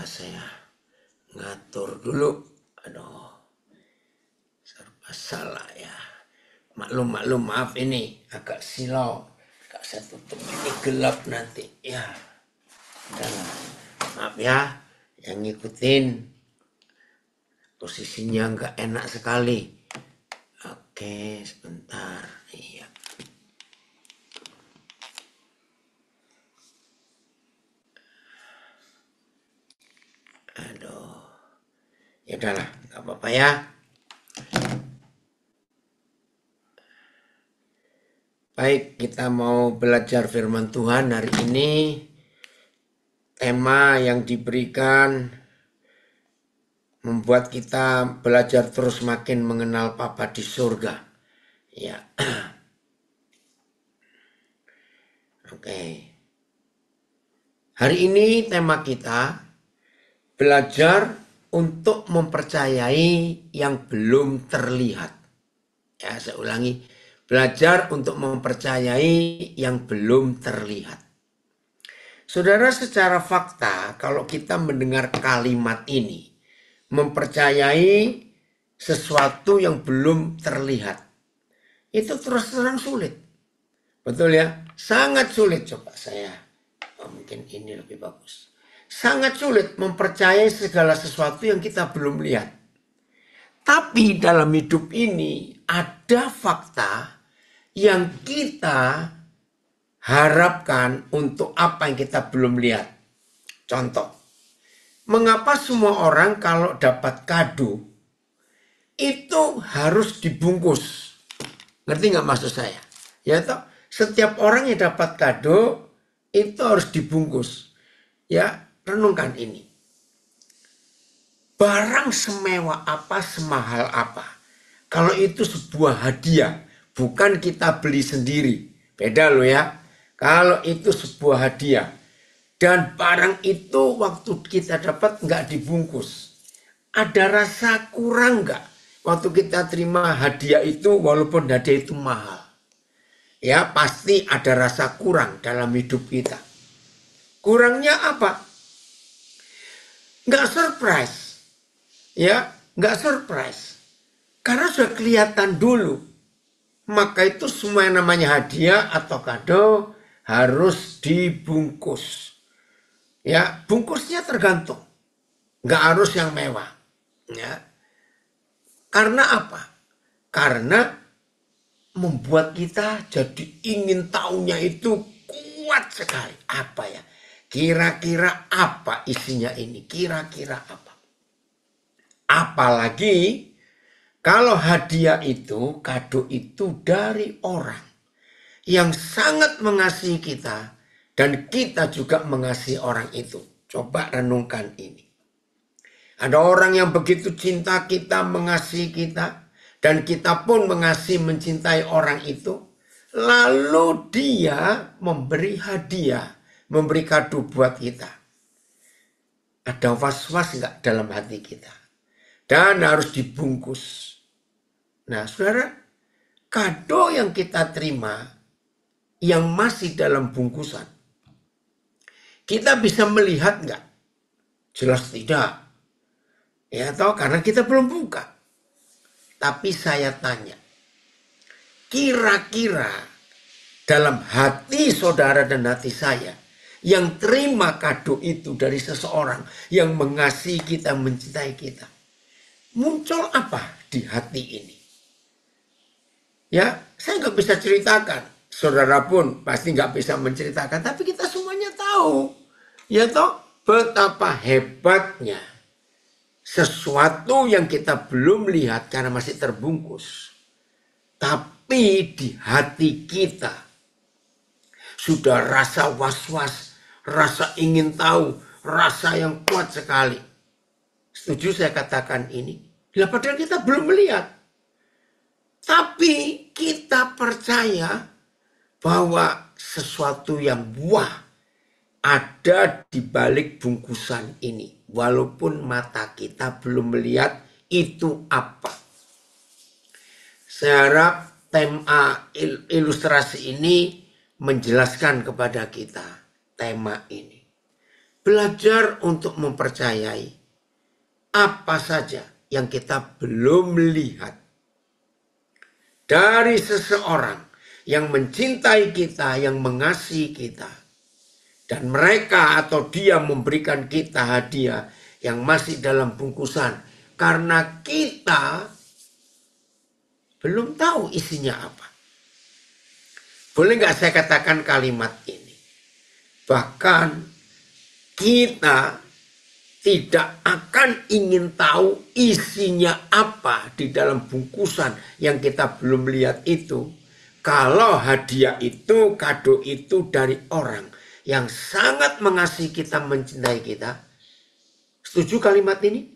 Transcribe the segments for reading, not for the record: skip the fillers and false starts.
Bentar saya ngatur dulu. Aduh, serba salah ya. Maklum, maaf ini agak silau. Agak saya tutup ini gelap nanti ya. Udah, maaf ya yang ngikutin. Posisinya nggak enak sekali. Oke, sebentar. Iya. Aduh. Ya udahlah, nggak apa-apa ya. Baik, kita mau belajar firman Tuhan hari ini. Tema yang diberikan membuat kita belajar terus makin mengenal Bapa di surga. Ya. Oke. Hari ini tema kita belajar untuk mempercayai yang belum terlihat. Ya, saya ulangi. Belajar untuk mempercayai yang belum terlihat. Saudara, secara fakta kalau kita mendengar kalimat ini, mempercayai sesuatu yang belum terlihat, itu terus terang sulit. Betul ya? Sangat sulit. Coba saya, mungkin ini lebih bagus. Sangat sulit mempercayai segala sesuatu yang kita belum lihat. Tapi dalam hidup ini ada fakta yang kita harapkan untuk apa yang kita belum lihat. Contoh, mengapa semua orang kalau dapat kado itu harus dibungkus? Ngerti nggak maksud saya? Ya toh, setiap orang yang dapat kado itu harus dibungkus. Ya, renungkan ini. Barang semewah apa, semahal apa, kalau itu sebuah hadiah, bukan kita beli sendiri. Beda loh ya. Kalau itu sebuah hadiah dan barang itu waktu kita dapat nggak dibungkus, ada rasa kurang nggak waktu kita terima hadiah itu walaupun hadiah itu mahal? Ya pasti ada rasa kurang dalam hidup kita. Kurangnya apa? Nggak surprise. Ya, nggak surprise. Karena sudah kelihatan dulu. Maka itu semua yang namanya hadiah atau kado harus dibungkus. Ya, bungkusnya tergantung. Nggak harus yang mewah. Ya. Karena apa? Karena membuat kita jadi ingin tahunya itu kuat sekali. Apa ya? Kira-kira apa isinya ini? Kira-kira apa? Apalagi kalau hadiah itu, kado itu dari orang yang sangat mengasihi kita dan kita juga mengasihi orang itu. Coba renungkan ini. Ada orang yang begitu cinta kita, mengasihi kita, dan kita pun mengasihi, mencintai orang itu. Lalu dia memberi hadiah, memberi kado buat kita. Ada was-was enggak dalam hati kita? Dan harus dibungkus. Nah, saudara, kado yang kita terima yang masih dalam bungkusan, kita bisa melihat enggak? Jelas tidak. Ya, atau karena kita belum buka. Tapi saya tanya, kira-kira dalam hati saudara dan hati saya yang terima kado itu dari seseorang yang mengasihi kita, mencintai kita, muncul apa di hati ini? Ya, saya nggak bisa ceritakan. Saudara pun pasti nggak bisa menceritakan. Tapi kita semuanya tahu. Ya toh, betapa hebatnya sesuatu yang kita belum lihat karena masih terbungkus. Tapi di hati kita sudah rasa was-was, rasa ingin tahu, rasa yang kuat sekali. Setuju saya katakan ini? Bila padahal kita belum melihat. Tapi kita percaya bahwa sesuatu yang wah ada di balik bungkusan ini. Walaupun mata kita belum melihat itu apa. Saya harap tema ilustrasi ini menjelaskan kepada kita tema ini. belajar untuk mempercayai apa saja yang kita belum lihat dari seseorang yang mencintai kita, yang mengasihi kita. Dan mereka atau dia memberikan kita hadiah yang masih dalam bungkusan. Karena kita belum tahu isinya apa. Boleh nggak saya katakan kalimat ini? Bahkan kita tidak akan ingin tahu isinya apa di dalam bungkusan yang kita belum lihat itu. Kalau hadiah itu, kado itu dari orang yang sangat mengasihi kita, mencintai kita. Setuju kalimat ini?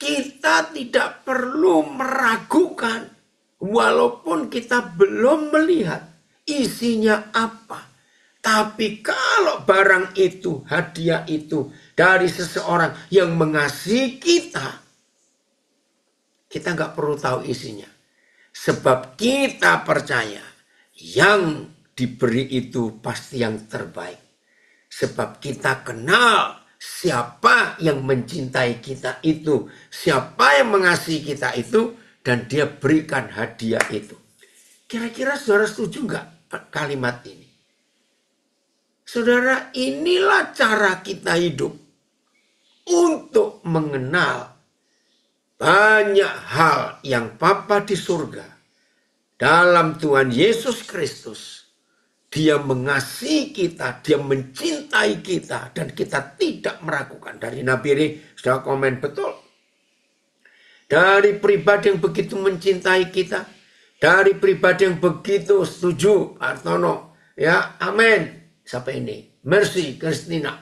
Kita tidak perlu meragukan walaupun kita belum melihat isinya apa. Tapi kalau barang itu, hadiah itu dari seseorang yang mengasihi kita, kita nggak perlu tahu isinya. Sebab kita percaya yang diberi itu pasti yang terbaik. Sebab kita kenal siapa yang mencintai kita itu, siapa yang mengasihi kita itu, dan dia berikan hadiah itu. Kira-kira saudara setuju nggak kalimat ini? Saudara, inilah cara kita hidup untuk mengenal banyak hal yang Bapa di surga dalam Tuhan Yesus Kristus. Dia mengasihi kita, dia mencintai kita, dan kita tidak meragukan. Dari Nabi Ri sudah komen betul. Dari pribadi yang begitu mencintai kita, dari pribadi yang begitu setuju, Artono, ya, amin. Sampai ini, Mercy, Kristina.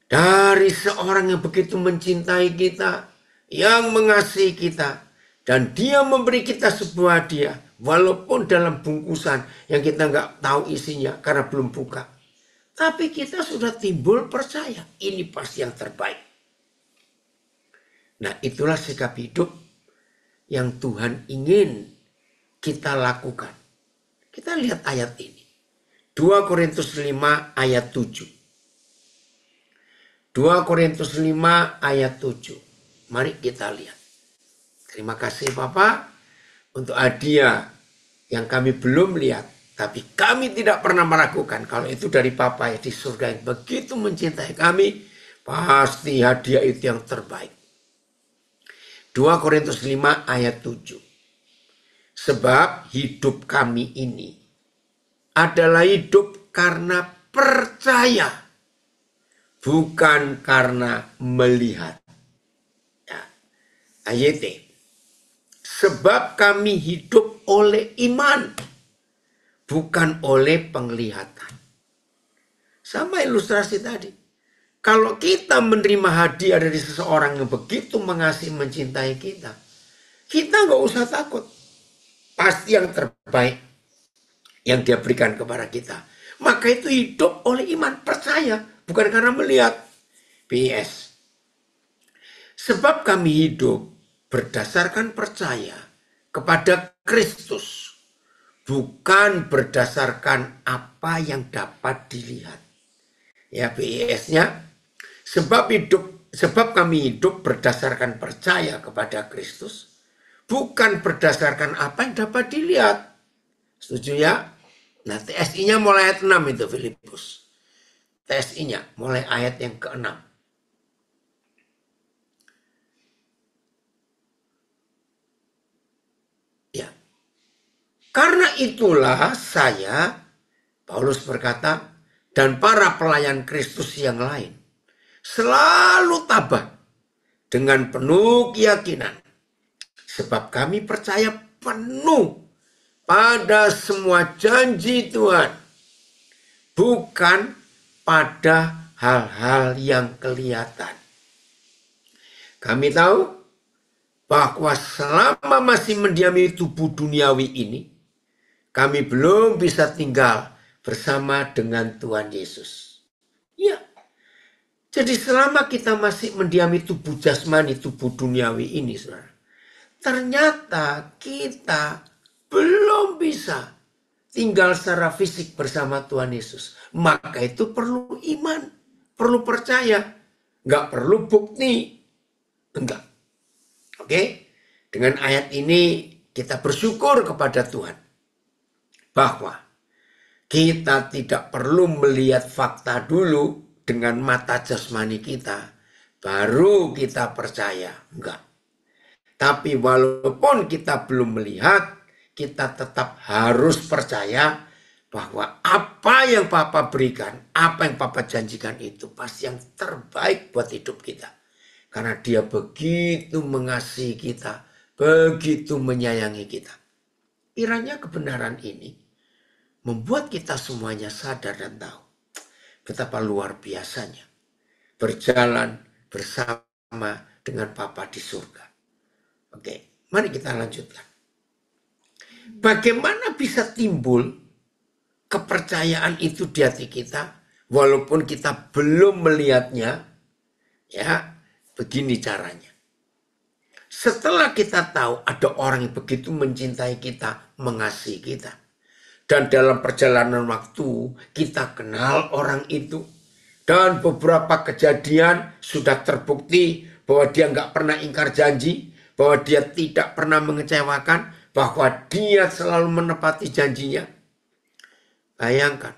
Dari seorang yang begitu mencintai kita, yang mengasihi kita, dan dia memberi kita sebuah hadiah, walaupun dalam bungkusan yang kita nggak tahu isinya karena belum buka. Tapi kita sudah timbul percaya, ini pasti yang terbaik. Nah, itulah sikap hidup yang Tuhan ingin kita lakukan. Kita lihat ayat ini. 2 Korintus 5 ayat 7. 2 Korintus 5 ayat 7. Mari kita lihat. Terima kasih Bapak untuk hadiah yang kami belum lihat. Tapi kami tidak pernah meragukan kalau itu dari Bapa yang di surga yang begitu mencintai kami. Pasti hadiah itu yang terbaik. 2 Korintus 5 ayat 7. Sebab hidup kami ini adalah hidup karena percaya, bukan karena melihat. Ya. Ayat sebab kami hidup oleh iman, bukan oleh penglihatan. Sama ilustrasi tadi. Kalau kita menerima hadiah dari seseorang yang begitu mengasihi, mencintai kita, kita nggak usah takut. Pasti yang terbaik yang dia berikan kepada kita. Maka itu hidup oleh iman, percaya, bukan karena melihat. PS. Sebab kami hidup berdasarkan percaya kepada Kristus, bukan berdasarkan apa yang dapat dilihat. Ya, PS-nya, sebab kami hidup berdasarkan percaya kepada Kristus, bukan berdasarkan apa yang dapat dilihat. Setuju ya? Nah, TSI-nya mulai ayat 6 itu Filipus. TSI-nya mulai ayat yang ke-6. Ya. Karena itulah saya, Paulus berkata, dan para pelayan Kristus yang lain selalu tabah dengan penuh keyakinan. Sebab kami percaya penuh pada semua janji Tuhan, bukan pada hal-hal yang kelihatan. Kami tahu bahwa selama masih mendiami tubuh duniawi ini, kami belum bisa tinggal bersama dengan Tuhan Yesus. Ya, jadi selama kita masih mendiami tubuh jasmani, tubuh duniawi ini, saudara, ternyata kita belum bisa tinggal secara fisik bersama Tuhan Yesus. Maka itu perlu iman, perlu percaya, nggak perlu bukti. Enggak. Oke? Dengan ayat ini kita bersyukur kepada Tuhan bahwa kita tidak perlu melihat fakta dulu dengan mata jasmani kita, baru kita percaya. Enggak. Tapi walaupun kita belum melihat, kita tetap harus percaya bahwa apa yang Papa berikan, apa yang Papa janjikan itu pasti yang terbaik buat hidup kita. Karena dia begitu mengasihi kita, begitu menyayangi kita. Kiranya kebenaran ini membuat kita semuanya sadar dan tahu betapa luar biasanya berjalan bersama dengan Papa di surga. Oke, mari kita lanjutkan. Bagaimana bisa timbul kepercayaan itu di hati kita walaupun kita belum melihatnya? Ya, begini caranya. Setelah kita tahu ada orang yang begitu mencintai kita, mengasihi kita, dan dalam perjalanan waktu kita kenal orang itu, dan beberapa kejadian sudah terbukti bahwa dia nggak pernah ingkar janji, bahwa dia tidak pernah mengecewakan, bahwa dia selalu menepati janjinya. Bayangkan,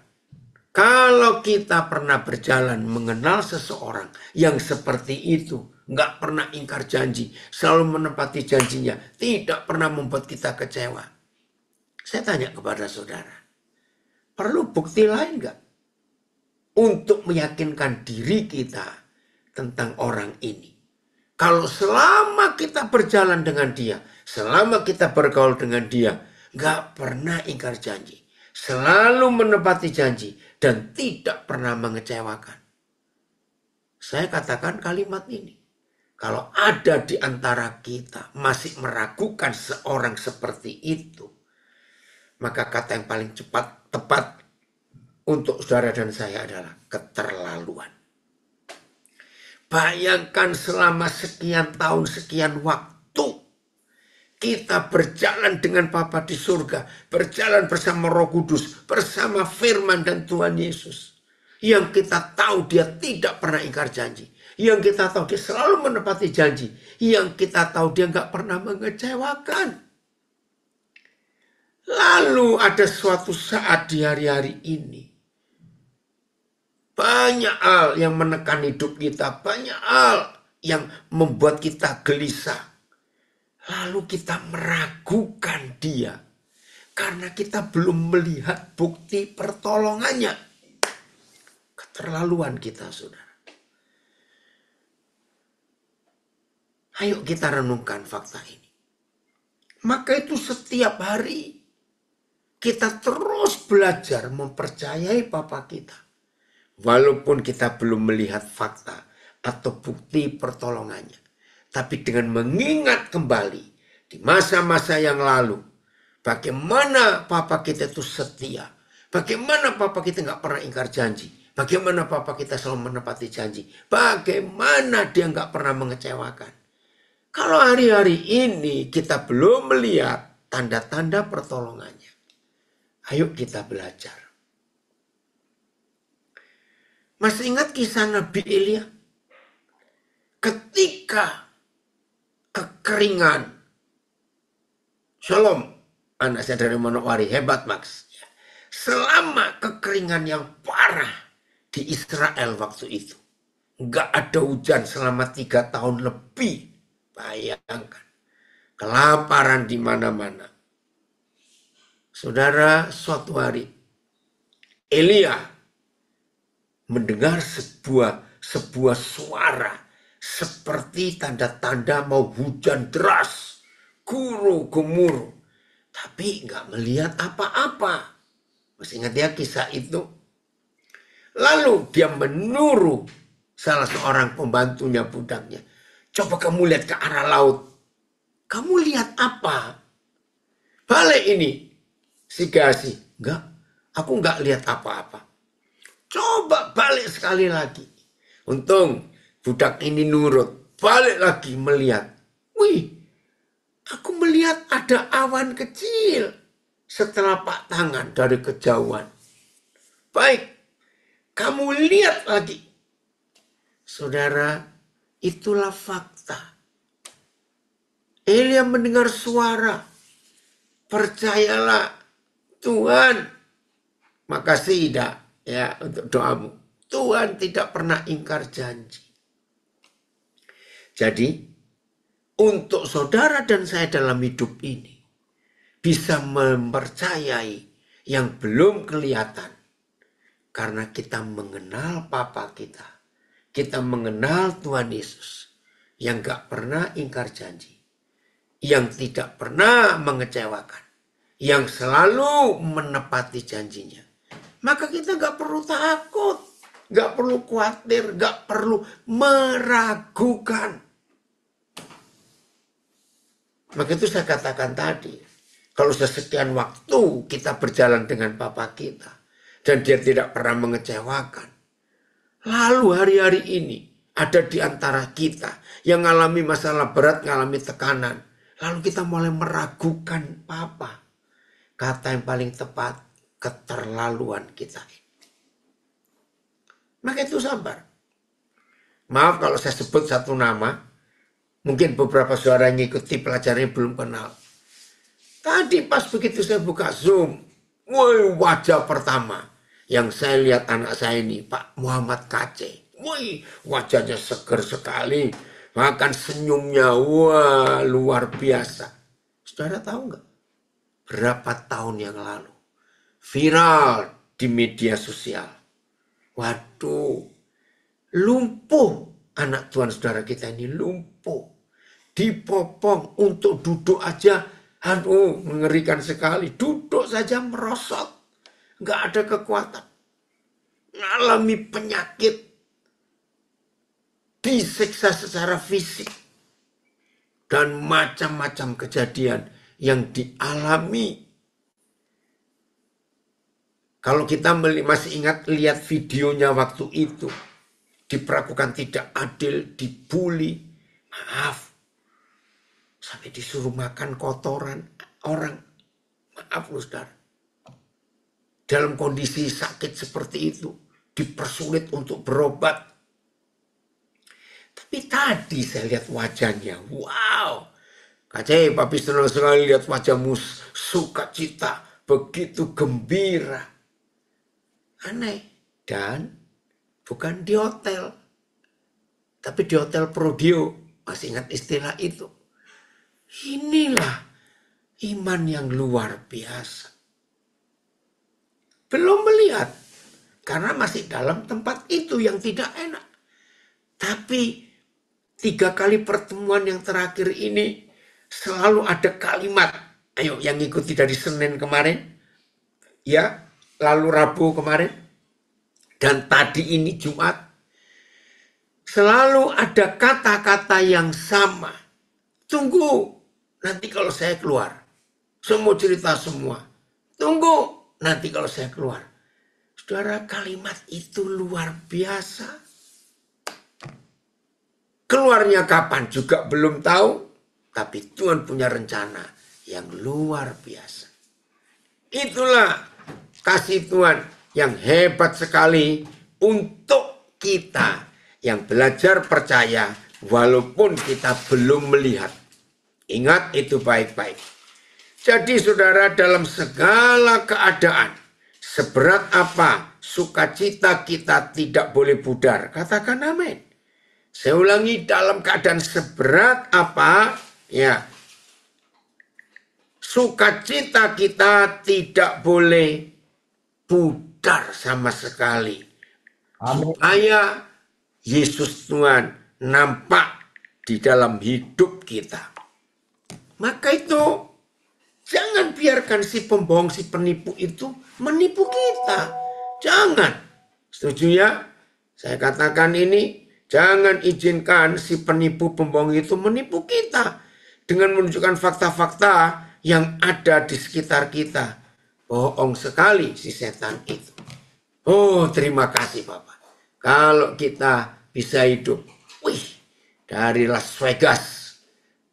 kalau kita pernah berjalan mengenal seseorang yang seperti itu, nggak pernah ingkar janji, selalu menepati janjinya, tidak pernah membuat kita kecewa. Saya tanya kepada saudara, perlu bukti lain nggak untuk meyakinkan diri kita tentang orang ini? Kalau selama kita berjalan dengan dia, selama kita bergaul dengan dia, nggak pernah ingkar janji, selalu menepati janji, dan tidak pernah mengecewakan. Saya katakan kalimat ini. Kalau ada di antara kita masih meragukan seorang seperti itu, maka kata yang paling tepat untuk saudara dan saya adalah keterlaluan. Bayangkan selama sekian tahun, sekian waktu, kita berjalan dengan Bapa di surga, berjalan bersama Roh Kudus, bersama firman dan Tuhan Yesus. Yang kita tahu dia tidak pernah ingkar janji. Yang kita tahu dia selalu menepati janji. Yang kita tahu dia nggak pernah mengecewakan. Lalu ada suatu saat di hari-hari ini, banyak hal yang menekan hidup kita, banyak hal yang membuat kita gelisah. Lalu kita meragukan dia karena kita belum melihat bukti pertolongannya. Keterlaluan kita, saudara. Ayo kita renungkan fakta ini. Maka itu setiap hari kita terus belajar mempercayai Bapa kita. Walaupun kita belum melihat fakta atau bukti pertolongannya. Tapi dengan mengingat kembali di masa-masa yang lalu. Bagaimana Papa kita itu setia. Bagaimana Papa kita nggak pernah ingkar janji. Bagaimana Papa kita selalu menepati janji. Bagaimana dia nggak pernah mengecewakan. Kalau hari-hari ini kita belum melihat tanda-tanda pertolongannya. Ayo kita belajar. Masih ingat kisah Nabi Elia? Ketika kekeringan. Shalom, anak saya dari Manokwari, hebat Max. Selama kekeringan yang parah di Israel waktu itu. Nggak ada hujan selama 3 tahun lebih. Bayangkan. Kelaparan di mana-mana. Saudara, suatu hari Elia mendengar sebuah suara seperti tanda-tanda mau hujan deras, guru gemuruh, tapi nggak melihat apa-apa. Masih ingat ya kisah itu? Lalu dia menyuruh salah seorang pembantunya, budaknya, coba kamu lihat ke arah laut. Kamu lihat apa? Balik ini. Si Gasi, enggak, aku nggak lihat apa-apa. Coba balik sekali lagi. Untung budak ini nurut. Balik lagi melihat. Wih, aku melihat ada awan kecil setelapak tangan dari kejauhan. Baik, kamu lihat lagi. Saudara, itulah fakta. Elia mendengar suara, percayalah Tuhan. Makasih Ida ya untuk doamu. Tuhan tidak pernah ingkar janji. Jadi, untuk saudara dan saya dalam hidup ini, bisa mempercayai yang belum kelihatan. Karena kita mengenal Papa kita. Kita mengenal Tuhan Yesus. Yang gak pernah ingkar janji. Yang tidak pernah mengecewakan. Yang selalu menepati janjinya. Maka kita gak perlu takut. Gak perlu khawatir. Gak perlu meragukan. Maka itu saya katakan tadi. Kalau sekian waktu kita berjalan dengan Papa kita. Dan dia tidak pernah mengecewakan. Lalu hari-hari ini ada di antara kita yang mengalami masalah berat, mengalami tekanan. Lalu kita mulai meragukan Papa. Kata yang paling tepat, keterlaluan kita. Maka itu sabar. Maaf kalau saya sebut satu nama. Mungkin beberapa suara yang ngikuti pelajarannya belum kenal. Tadi pas begitu saya buka Zoom. Woi, wajah pertama yang saya lihat anak saya ini, Pak Muhammad Kace. Woi, wajahnya seger sekali. Bahkan senyumnya, wah luar biasa. Saudara tahu nggak? Berapa tahun yang lalu. Viral di media sosial. Waduh, lumpuh anak Tuhan saudara kita ini, lumpuh. Dipopong untuk duduk aja. Aduh, mengerikan sekali. Duduk saja merosot. Nggak ada kekuatan. Ngalami penyakit. Disiksa secara fisik. Dan macam-macam kejadian yang dialami. Kalau kita masih ingat lihat videonya waktu itu. Diperlakukan tidak adil, dibully. Maaf. Sampai disuruh makan kotoran orang. Maaf loh saudara. Dalam kondisi sakit seperti itu. Dipersulit untuk berobat. Tapi tadi saya lihat wajahnya. Wow. Kace, papi senang sekali lihat wajahmu sukacita. Begitu gembira. Aneh. Dan bukan di hotel. Tapi di hotel Prodio. Masih ingat istilah itu. Inilah iman yang luar biasa. Belum melihat. Karena masih dalam tempat itu yang tidak enak. Tapi 3 kali pertemuan yang terakhir ini selalu ada kalimat. Ayo yang ikuti dari Senin kemarin. Ya, lalu Rabu kemarin. Dan tadi ini Jumat. Selalu ada kata-kata yang sama. Tunggu. Nanti kalau saya keluar. Semua cerita semua. Tunggu. Nanti kalau saya keluar. Saudara, kalimat itu luar biasa. Keluarnya kapan juga belum tahu. Tapi Tuhan punya rencana yang luar biasa. Itulah kasih Tuhan yang hebat sekali untuk kita. Yang belajar percaya walaupun kita belum melihat. Ingat itu baik-baik. Jadi saudara, dalam segala keadaan, seberat apa sukacita kita tidak boleh pudar. Katakan amin. Saya ulangi, dalam keadaan seberat apa, ya, sukacita kita tidak boleh pudar sama sekali. Amin. Supaya Yesus Tuhan nampak di dalam hidup kita. Maka itu jangan biarkan si pembohong, si penipu itu menipu kita. Jangan. Setuju ya? Saya katakan ini, jangan izinkan si penipu pembohong itu menipu kita. Dengan menunjukkan fakta-fakta yang ada di sekitar kita. Bohong sekali si setan itu. Oh, terima kasih Bapak. Kalau kita bisa hidup. Wih, dari Las Vegas.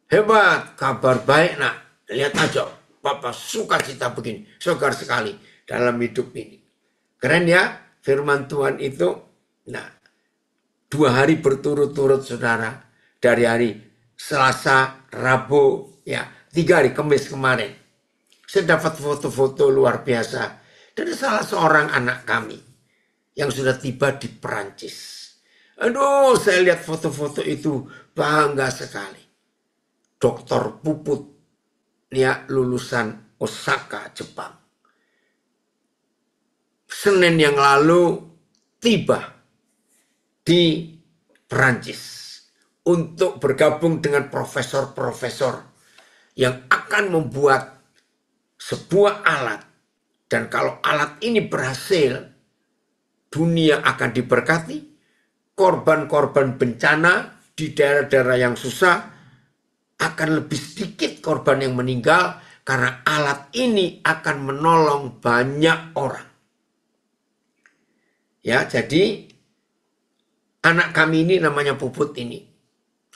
Hebat, kabar baik nak. Lihat aja, Bapak sukacita begini. Segar sekali dalam hidup ini. Keren ya, firman Tuhan itu. Nah, 2 hari berturut-turut saudara. Dari hari Selasa, Rabu, ya 3 hari Kamis kemarin. Saya dapat foto-foto luar biasa dari salah seorang anak kami yang sudah tiba di Perancis. Aduh, saya lihat foto-foto itu bangga sekali. Dokter Puput, ya lulusan Osaka, Jepang. Senin yang lalu tiba di Perancis untuk bergabung dengan profesor-profesor yang akan membuat sebuah alat. Dan kalau alat ini berhasil, dunia akan diberkati. Korban-korban bencana di daerah-daerah yang susah akan lebih sedikit korban yang meninggal karena alat ini akan menolong banyak orang. Ya, jadi anak kami ini namanya Puput ini.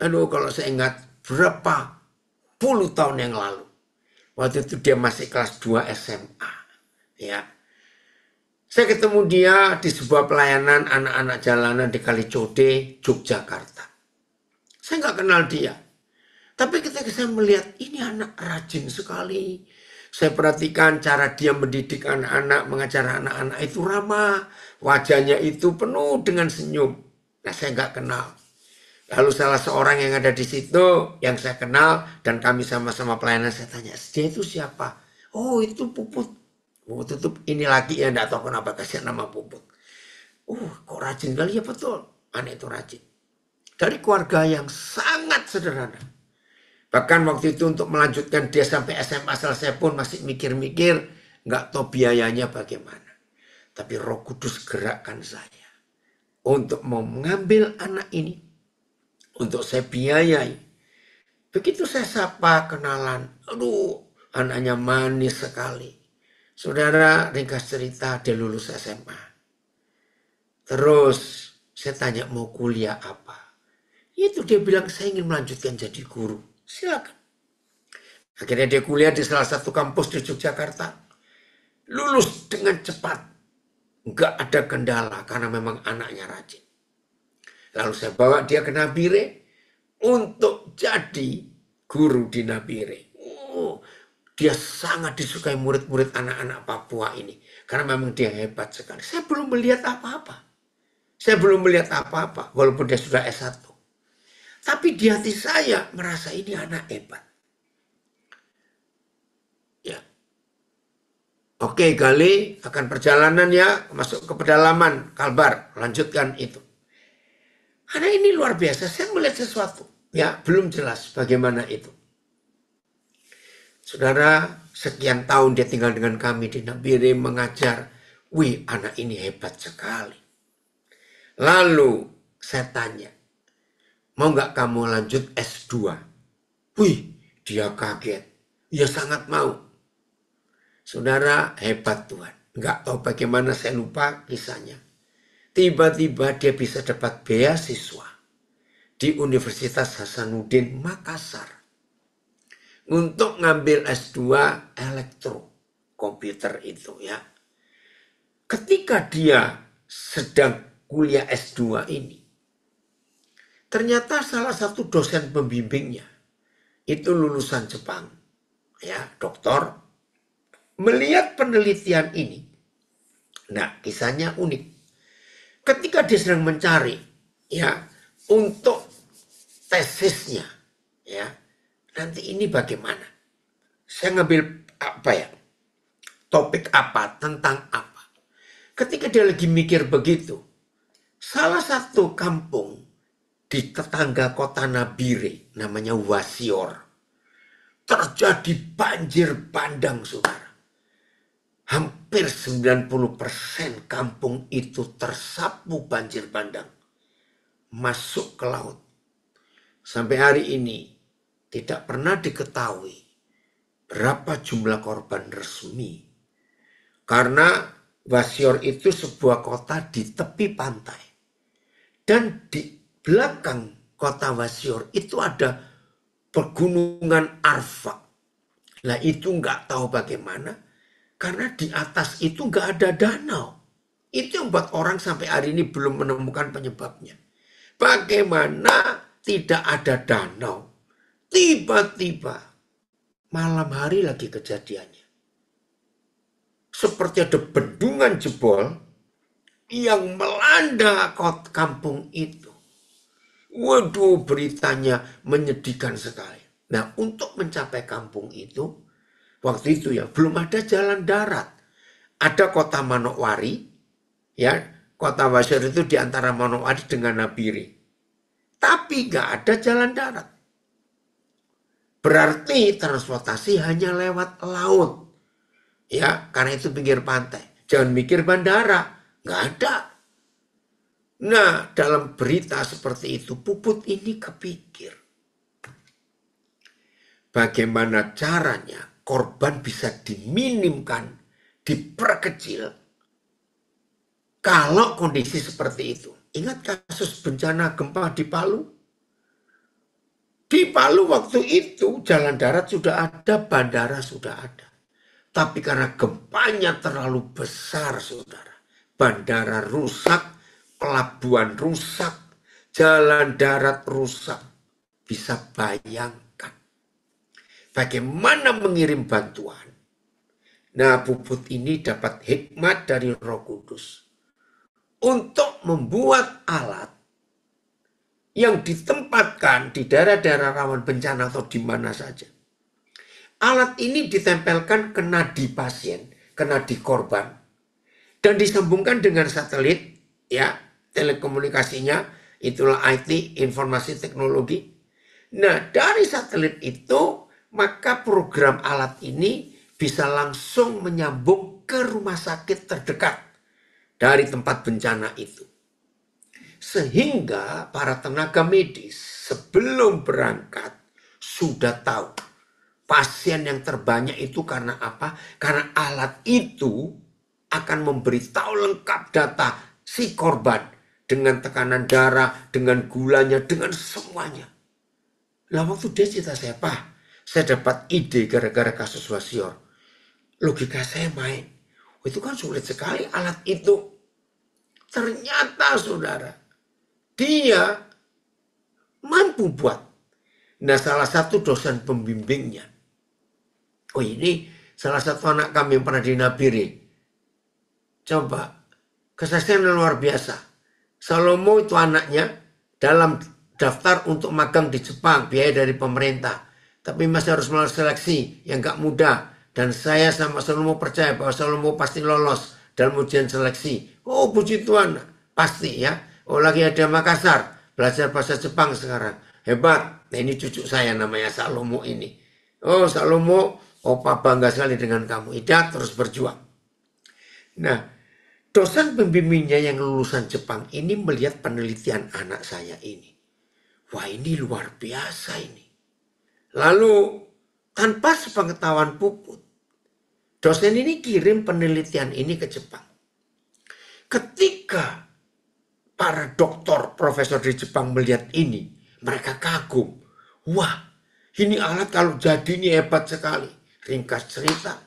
Aduh, kalau saya ingat berapa puluh tahun yang lalu. Waktu itu dia masih kelas 2 SMA. Ya. Saya ketemu dia di sebuah pelayanan anak-anak jalanan di Kalicode, Yogyakarta. Saya nggak kenal dia. Tapi ketika saya melihat ini anak rajin sekali. Saya perhatikan cara dia mendidik anak-anak, mengajar anak-anak itu ramah. Wajahnya itu penuh dengan senyum. Nah, saya nggak kenal. Lalu salah seorang yang ada di situ, yang saya kenal, dan kami sama-sama pelayanan, saya tanya, dia itu siapa? Oh, itu Puput. Oh, tutup ini lagi ya, enggak tahu kenapa kasih nama Puput. Kok rajin kali ya, betul. Anak itu rajin. Dari keluarga yang sangat sederhana. Bahkan waktu itu untuk melanjutkan dia sampai SMA selesai pun masih mikir-mikir, enggak tahu biayanya bagaimana. Tapi Roh Kudus gerakkan saya untuk mau mengambil anak ini, untuk saya biayai. Begitu saya sapa, kenalan, aduh, anaknya manis sekali. Saudara, ringkas cerita, dia lulus SMA. Terus saya tanya mau kuliah apa. Itu dia bilang saya ingin melanjutkan jadi guru. Silakan. Akhirnya dia kuliah di salah satu kampus di Yogyakarta. Lulus dengan cepat. Enggak ada kendala karena memang anaknya rajin. Lalu saya bawa dia ke Nabire untuk jadi guru di Nabire. Dia sangat disukai murid-murid anak-anak Papua ini. Karena memang dia hebat sekali. Saya belum melihat apa-apa. Walaupun dia sudah S1. Tapi di hati saya merasa ini anak hebat. Ya. Oke, Gali akan perjalanan ya. Masuk ke pedalaman Kalbar. Lanjutkan itu. Karena ini luar biasa. Saya melihat sesuatu. Ya, belum jelas bagaimana itu. Saudara, sekian tahun dia tinggal dengan kami di Nabire mengajar. Wih, anak ini hebat sekali. Lalu saya tanya, mau nggak kamu lanjut S2? Wih, dia kaget. Ya sangat mau. Saudara, hebat Tuhan. Nggak tahu bagaimana, saya lupa kisahnya. Tiba-tiba dia bisa dapat beasiswa di Universitas Hasanuddin Makassar. Untuk ngambil S2 elektro komputer itu ya. Ketika dia sedang kuliah S2 ini, ternyata salah satu dosen pembimbingnya itu lulusan Jepang, ya, doktor. Melihat penelitian ini, nah kisahnya unik. Ketika dia sedang mencari, ya, untuk tesisnya, ya, nanti ini bagaimana? Saya ngambil apa ya? Topik apa? Tentang apa? Ketika dia lagi mikir begitu, salah satu kampung di tetangga kota Nabire, namanya Wasior, terjadi banjir bandang, saudara. Hampir 90% kampung itu tersapu banjir bandang. Masuk ke laut. Sampai hari ini, tidak pernah diketahui berapa jumlah korban resmi. Karena Wasior itu sebuah kota di tepi pantai. Dan di belakang kota Wasior itu ada pegunungan Arfak. Nah itu nggak tahu bagaimana. Karena di atas itu nggak ada danau. Itu yang buat orang sampai hari ini belum menemukan penyebabnya. Bagaimana tidak ada danau. Tiba-tiba malam hari lagi kejadiannya. Seperti ada bendungan jebol yang melanda kampung itu. Waduh, beritanya menyedihkan sekali. Nah, untuk mencapai kampung itu, waktu itu ya belum ada jalan darat. Ada kota Manokwari, ya, kota Wasir itu di antara Manokwari dengan Nabire. Tapi nggak ada jalan darat. Berarti transportasi hanya lewat laut. Ya, karena itu pinggir pantai. Jangan mikir bandara, nggak ada. Nah, dalam berita seperti itu, Puput ini kepikir. Bagaimana caranya korban bisa diminimkan, diperkecil, kalau kondisi seperti itu. Ingat kasus bencana gempa di Palu? Di Palu waktu itu jalan darat sudah ada, bandara sudah ada. Tapi karena gempanya terlalu besar, saudara. Bandara rusak, pelabuhan rusak, jalan darat rusak. Bisa bayangkan bagaimana mengirim bantuan. Nah, Puput ini dapat hikmat dari Roh Kudus untuk membuat alat yang ditempatkan di daerah-daerah rawan bencana atau di mana saja. Alat ini ditempelkan ke nadi pasien, ke nadi korban, dan disambungkan dengan satelit, ya, telekomunikasinya, itulah IT, informasi teknologi. Nah, dari satelit itu, maka program alat ini bisa langsung menyambung ke rumah sakit terdekat dari tempat bencana itu. Sehingga para tenaga medis sebelum berangkat sudah tahu pasien yang terbanyak itu karena apa? Karena alat itu akan memberitahu lengkap data si korban dengan tekanan darah, dengan gulanya, dengan semuanya. Lah waktu dia cerita saya, Pak, saya dapat ide gara-gara kasus Wasior. Logika saya main. Itu kan sulit sekali alat itu. Ternyata saudara, dia mampu buat. Nah, salah satu dosen pembimbingnya. Oh, ini salah satu anak kami yang pernah di Nabire. Coba, kesaksian luar biasa. Salomo itu anaknya dalam daftar untuk magang di Jepang, biaya dari pemerintah. Tapi masih harus melalui seleksi yang gak mudah. Dan saya sama Salomo percaya bahwa Salomo pasti lolos dalam ujian seleksi. Oh, puji Tuhan, pasti ya. Oh, lagi ada Makassar, belajar bahasa Jepang sekarang. Hebat. Nah, ini cucu saya namanya Salomo ini. Oh, Salomo, Opa bangga sekali dengan kamu. Ida terus berjuang. Nah, dosen pembimbingnya yang lulusan Jepang ini melihat penelitian anak saya ini. Wah, ini luar biasa ini. Lalu, tanpa sepengetahuan Puput, dosen ini kirim penelitian ini ke Jepang. Ketika para dokter, profesor di Jepang melihat ini, mereka kagum. Wah, ini alat kalau jadi ini hebat sekali. Ringkas cerita,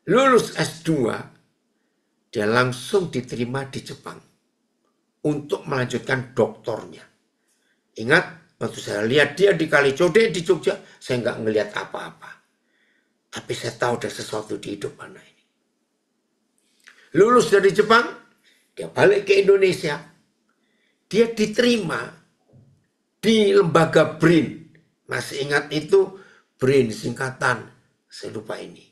lulus S2, dia langsung diterima di Jepang untuk melanjutkan doktornya. Ingat, waktu saya lihat dia di Kalicode di Jogja, saya nggak ngelihat apa-apa. Tapi saya tahu ada sesuatu di hidup anak ini. Lulus dari Jepang, dia balik ke Indonesia. Dia diterima di lembaga BRIN. Masih ingat itu? BRIN, singkatan. Saya lupa ini.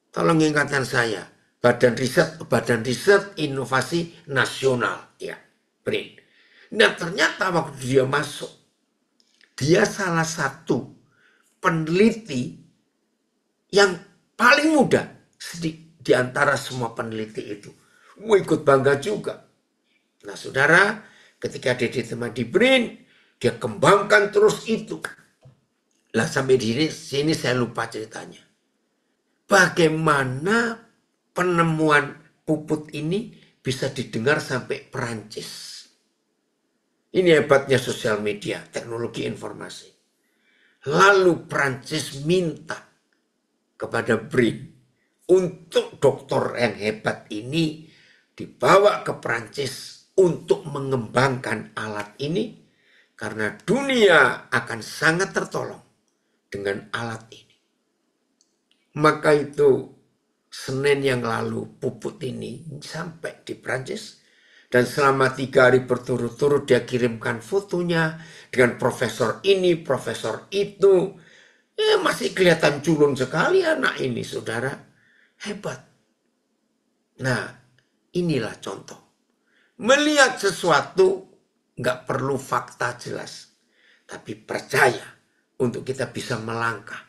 Tolong ingatkan saya. Badan Riset Inovasi Nasional. Ya, BRIN. Nah, ternyata waktu dia masuk, dia salah satu peneliti yang paling muda di antara semua peneliti itu. Ikut bangga juga. Nah, saudara, ketika dia diterima di BRIN, dia kembangkan terus itu. Lah, sampai di sini saya lupa ceritanya. Bagaimana penemuan Puput ini bisa didengar sampai Perancis. Ini hebatnya sosial media, teknologi informasi. Lalu Perancis minta kepada BRIN untuk dokter yang hebat ini dibawa ke Perancis untuk mengembangkan alat ini karena dunia akan sangat tertolong dengan alat ini. Maka itu Senin yang lalu Puput ini sampai di Prancis dan selama 3 hari berturut-turut dia kirimkan fotonya dengan profesor ini, profesor itu. Masih kelihatan culun sekali anak ini, saudara. Hebat. Nah, inilah contoh. Melihat sesuatu nggak perlu fakta jelas, tapi percaya untuk kita bisa melangkah.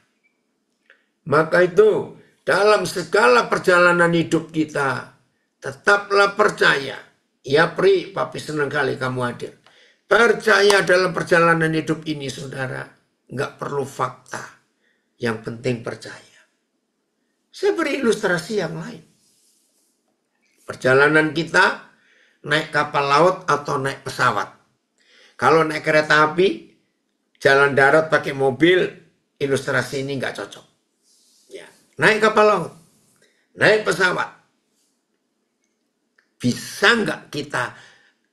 Maka itu dalam segala perjalanan hidup kita tetaplah percaya. Ya Pri, Papi senang kali kamu hadir. Percaya dalam perjalanan hidup ini saudara, nggak perlu fakta. Yang penting percaya. Saya beri ilustrasi yang lain. Perjalanan kita naik kapal laut atau naik pesawat. Kalau naik kereta api, jalan darat pakai mobil, ilustrasi ini nggak cocok. Ya. Naik kapal laut, naik pesawat. Bisa nggak kita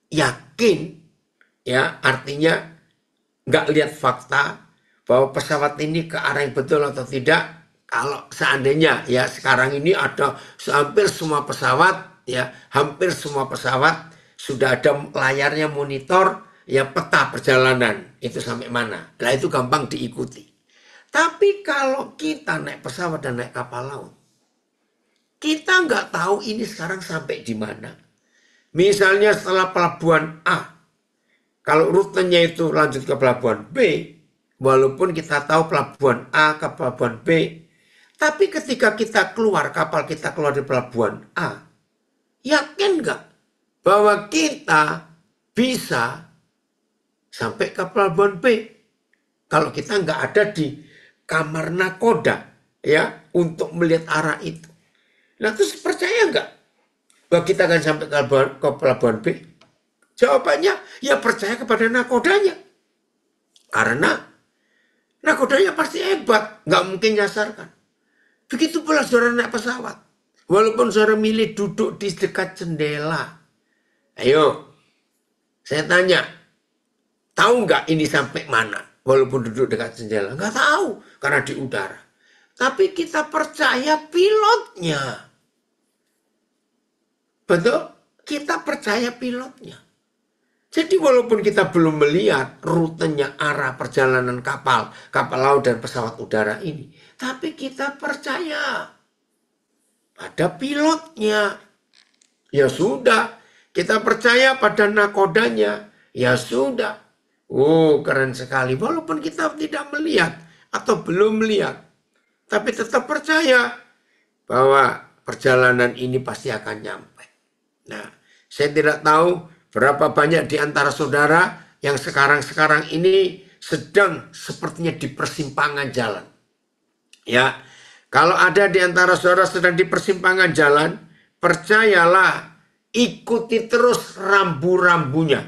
yakin, ya artinya nggak lihat fakta bahwa pesawat ini ke arah yang betul atau tidak. Kalau seandainya ya sekarang ini ada hampir semua pesawat, ya hampir semua pesawat sudah ada layarnya monitor, ya peta perjalanan itu sampai mana. Nah itu gampang diikuti. Tapi kalau kita naik pesawat dan naik kapal laut, kita nggak tahu ini sekarang sampai di mana. Misalnya setelah pelabuhan A, kalau rutenya itu lanjut ke pelabuhan B, walaupun kita tahu pelabuhan A ke pelabuhan B, tapi ketika kita keluar, kapal kita keluar di pelabuhan A, yakin nggak bahwa kita bisa sampai ke pelabuhan B? Kalau kita nggak ada di kamar nakoda, ya, untuk melihat arah itu. Nah terus percaya nggak bahwa kita akan sampai ke pelabuhan B? Jawabannya, ya percaya kepada nakodanya. Karena nakodanya pasti hebat, nggak mungkin nyasarkan. Begitu pula saudara naik pesawat. Walaupun saudara milih duduk di dekat jendela. Ayo, saya tanya, tahu nggak ini sampai mana? Walaupun duduk dekat jendela, nggak tahu karena di udara. Tapi kita percaya pilotnya. Betul? Kita percaya pilotnya. Jadi walaupun kita belum melihat rutenya, arah perjalanan kapal laut dan pesawat udara ini, tapi kita percaya pada pilotnya. Ya sudah, kita percaya pada nakodanya. Ya sudah. Oh, keren sekali. Walaupun kita tidak melihat atau belum melihat, tapi tetap percaya bahwa perjalanan ini pasti akan nyampe. Nah, saya tidak tahu berapa banyak di antara saudara yang sekarang ini sedang sepertinya di persimpangan jalan. Ya, kalau ada di antara saudara sedang di persimpangan jalan, percayalah, ikuti terus rambu-rambunya.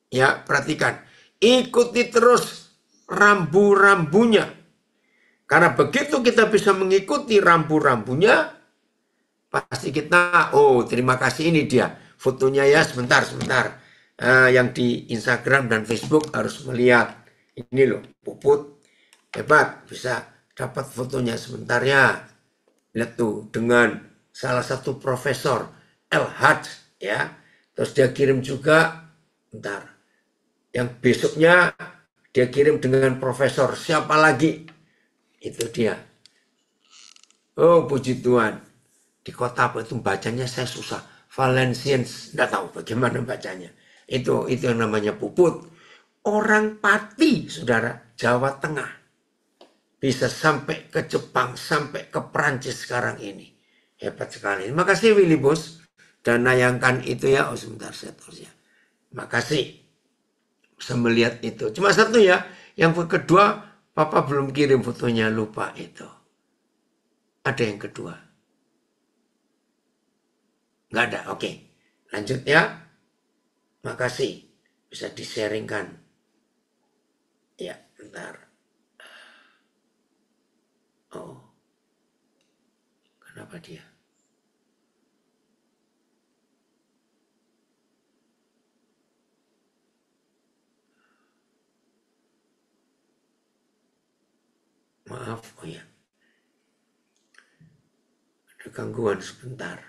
Ya, perhatikan. Ikuti terus rambu-rambunya. Karena begitu kita bisa mengikuti rambu-rambunya, pasti kita, oh terima kasih ini dia. Fotonya ya sebentar. Yang di Instagram dan Facebook harus melihat. Ini loh, Puput hebat, bisa dapat fotonya sebentar ya. Lihat tuh, dengan salah satu profesor, El-Hadj ya. Terus dia kirim juga, bentar. Yang besoknya dia kirim dengan profesor, siapa lagi? Itu dia. Oh puji Tuhan. Di kota apa itu bacanya saya susah. Valenciennes, tidak tahu bagaimana bacanya. Itu yang namanya Puput. Orang Pati, saudara, Jawa Tengah. Bisa sampai ke Jepang, sampai ke Perancis sekarang ini. Hebat sekali. Terima kasih Willy Bos. Dan nayangkan itu ya. Oh sebentar saya terus ya. Makasih. Bisa melihat itu. Cuma satu ya. Yang kedua, Papa belum kirim fotonya, lupa itu. Ada yang kedua. Nggak ada, oke. Lanjut ya. Makasih. Bisa di-sharingkan. Ya, bentar. Oh. Kenapa dia? maaf. Oh ya, ada gangguan sebentar.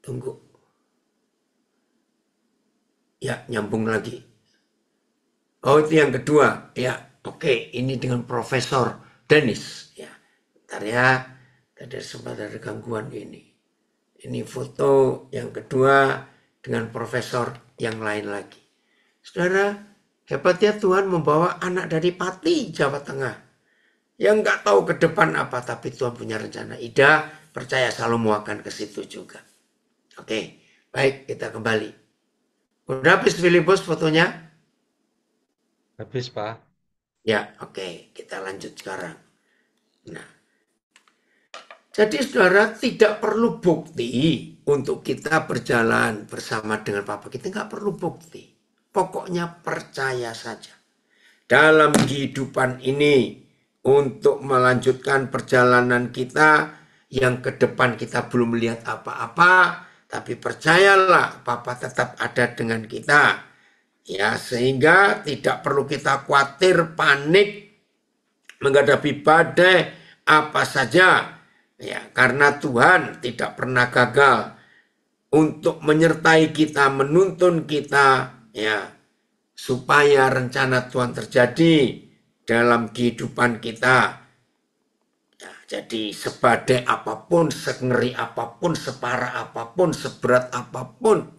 Tunggu. Ya, nyambung lagi. Oh, itu yang kedua. Ya, oke. Ini dengan Profesor Dennis. Ya, bentar ya. Tadi sempat ada gangguan ini. Ini foto yang kedua dengan profesor yang lain lagi. Saudara, hebatnya Tuhan membawa anak dari Pati, Jawa Tengah. Yang nggak tahu ke depan apa, tapi Tuhan punya rencana. Ida, percaya Salomo akan ke situ juga. Oke, baik, kita kembali. Udah habis Filipus fotonya? Habis, Pak. Ya, oke, kita lanjut sekarang. Nah, jadi saudara tidak perlu bukti untuk kita berjalan bersama dengan Papa. Kita nggak perlu bukti. Pokoknya percaya saja. Dalam kehidupan ini untuk melanjutkan perjalanan kita yang ke depan kita belum melihat apa-apa, tapi percayalah Papa tetap ada dengan kita. Ya, sehingga tidak perlu kita khawatir, panik menghadapi badai apa saja. Ya, karena Tuhan tidak pernah gagal untuk menyertai kita, menuntun kita, ya, supaya rencana Tuhan terjadi dalam kehidupan kita. Ya, jadi sebadai apapun, sengeri apapun, separah apapun, seberat apapun,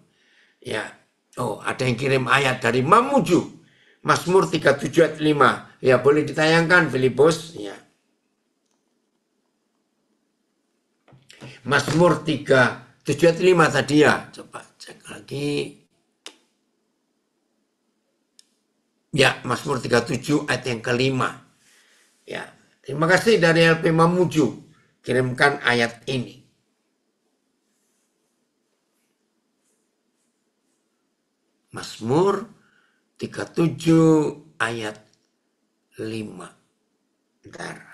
ya. Oh, ada yang kirim ayat dari Mamuju, Mazmur 37 ayat 5. Ya, boleh ditayangkan Filipus, ya. Mazmur 37 ayat 5 tadi ya. Coba cek lagi. Ya, Mazmur 37 ayat yang kelima. Ya, terima kasih dari LP Mamuju. Kirimkan ayat ini. Mazmur 37 ayat 5. Bentar.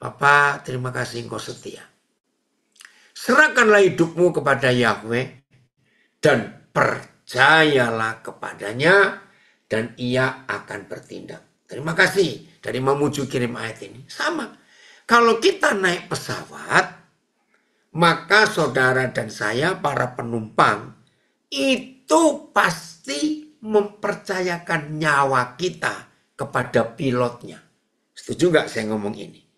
Papa, terima kasih engkau setia. Serahkanlah hidupmu kepada Yahweh dan percayalah kepadanya dan ia akan bertindak. Terima kasih dari Mamuju kirim ayat ini. Sama. Kalau kita naik pesawat, maka saudara dan saya para penumpang itu pasti mempercayakan nyawa kita kepada pilotnya. Setuju nggak saya ngomong ini?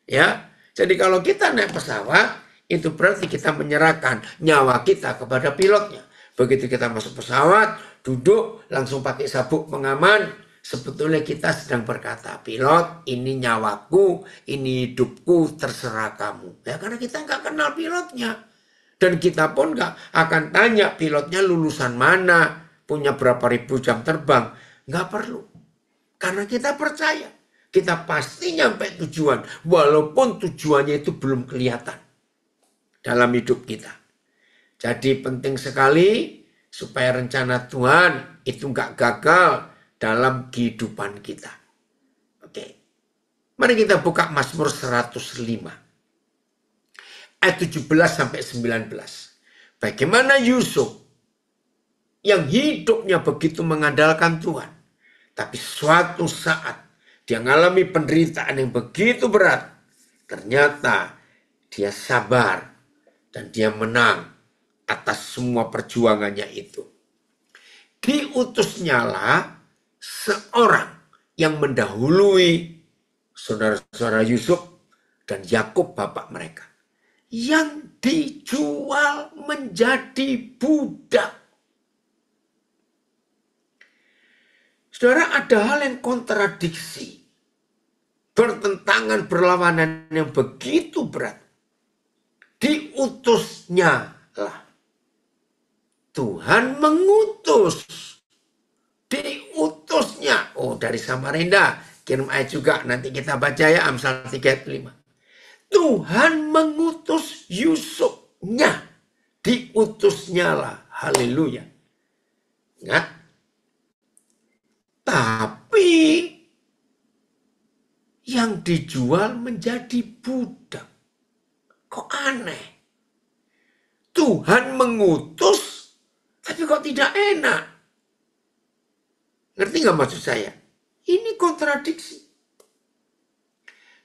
Ya, jadi kalau kita naik pesawat, itu berarti kita menyerahkan nyawa kita kepada pilotnya. Begitu kita masuk pesawat, duduk, langsung pakai sabuk pengaman, sebetulnya kita sedang berkata, pilot, ini nyawaku, ini hidupku, terserah kamu. Ya, karena kita nggak kenal pilotnya. Dan kita pun nggak akan tanya pilotnya lulusan mana, punya berapa ribu jam terbang. Nggak perlu. Karena kita percaya. Kita pasti nyampe tujuan. Walaupun tujuannya itu belum kelihatan dalam hidup kita. Jadi penting sekali supaya rencana Tuhan itu nggak gagal dalam kehidupan kita. Oke. Mari kita buka Mazmur 105. Ayat 17 sampai 19. Bagaimana Yusuf yang hidupnya begitu mengandalkan Tuhan. Tapi suatu saat dia mengalami penderitaan yang begitu berat. Ternyata dia sabar dan dia menang atas semua perjuangannya itu. Diutusnyalah seorang yang mendahului saudara-saudara Yusuf dan Yakub bapak mereka. Yang dijual menjadi budak. Saudara, ada hal yang kontradiksi. Bertentangan, berlawanan yang begitu berat. Diutusnya lah. Tuhan mengutus. Diutusnya. Oh, dari Samarinda. Kirim ayat juga. Nanti kita baca ya Amsal 3 ayat 5. Tuhan mengutus Yusufnya. Diutusnya lah. Haleluya. Ingat. Tapi yang dijual menjadi budak. Kok aneh? Tuhan mengutus, tapi kok tidak enak? Ngerti nggak maksud saya? Ini kontradiksi.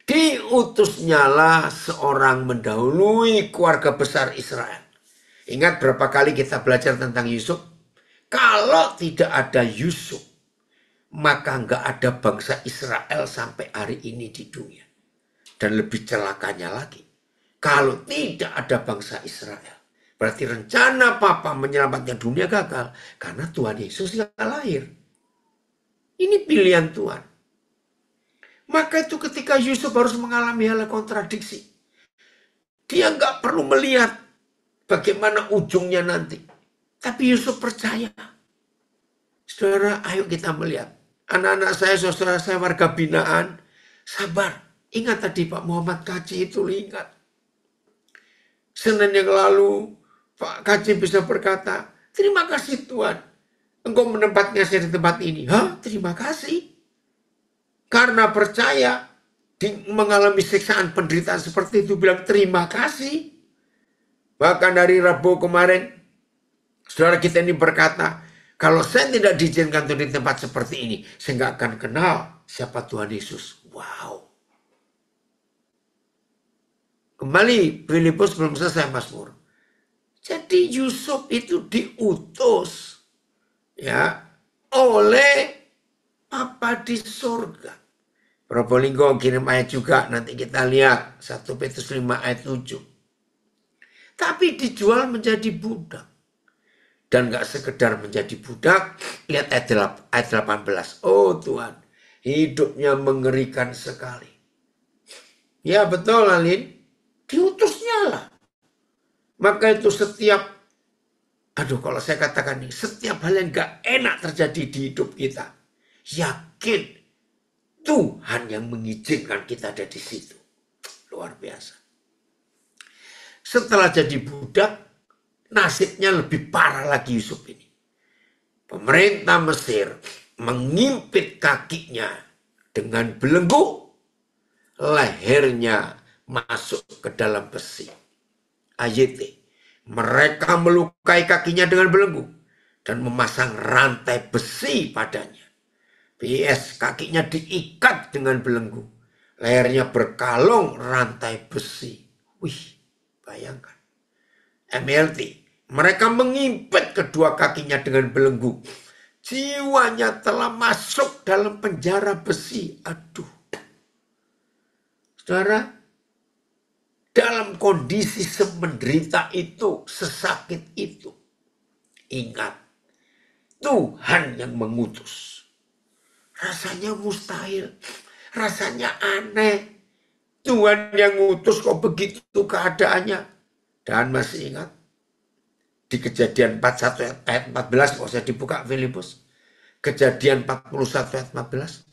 Diutusnyalah seorang mendahului keluarga besar Israel. Ingat berapa kali kita belajar tentang Yusuf? Kalau tidak ada Yusuf, maka nggak ada bangsa Israel sampai hari ini di dunia. Dan lebih celakanya lagi, kalau tidak ada bangsa Israel, berarti rencana Papa menyelamatkan dunia gagal. Karena Tuhan Yesus nggak lahir. Ini pilihan Tuhan. Maka itu ketika Yusuf harus mengalami hal kontradiksi. Dia nggak perlu melihat bagaimana ujungnya nanti. Tapi Yusuf percaya. Saudara, ayo kita melihat. Anak-anak saya, saudara saya, warga binaan. Sabar. Ingat tadi Pak Muhammad Kaji itu, ingat. Senin yang lalu, Pak Kaji bisa berkata, terima kasih Tuhan. Engkau menempatkan saya di tempat ini. Hah? Terima kasih. Karena percaya, mengalami siksaan penderitaan seperti itu, bilang terima kasih. Bahkan dari Rabu kemarin, saudara kita ini berkata, kalau saya tidak diizinkan untuk di tempat seperti ini, saya nggak akan kenal siapa Tuhan Yesus. Wow. Kembali, Filipus belum selesai Mazmur. Jadi Yusuf itu diutus ya oleh Papa di surga. Probolinggo kirim ayat juga, nanti kita lihat 1 Petrus 5 ayat 7. Tapi dijual menjadi budak. Dan gak sekedar menjadi budak, lihat ayat 18. Oh Tuhan, hidupnya mengerikan sekali. Ya betul Alin, diutusnya lah. Maka itu kalau saya katakan nih, setiap hal yang gak enak terjadi di hidup kita, yakin Tuhan yang mengizinkan kita ada di situ. Luar biasa. Setelah jadi budak, nasibnya lebih parah lagi Yusuf ini. Pemerintah Mesir mengimpit kakinya dengan belenggu, lehernya masuk ke dalam besi. AYT. Mereka melukai kakinya dengan belenggu dan memasang rantai besi padanya. PS, kakinya diikat dengan belenggu. Lehernya berkalung rantai besi. Wih, bayangkan. MLT, mereka mengimpit kedua kakinya dengan belenggu. Jiwanya telah masuk dalam penjara besi. Aduh. Saudara, dalam kondisi semenderita itu, sesakit itu, ingat, Tuhan yang mengutus. Rasanya mustahil, rasanya aneh. Tuhan yang ngutus kok begitu keadaannya. Dan masih ingat, di Kejadian 41 ayat 14, kalau saya dibuka Filipus. Kejadian 41 ayat 14.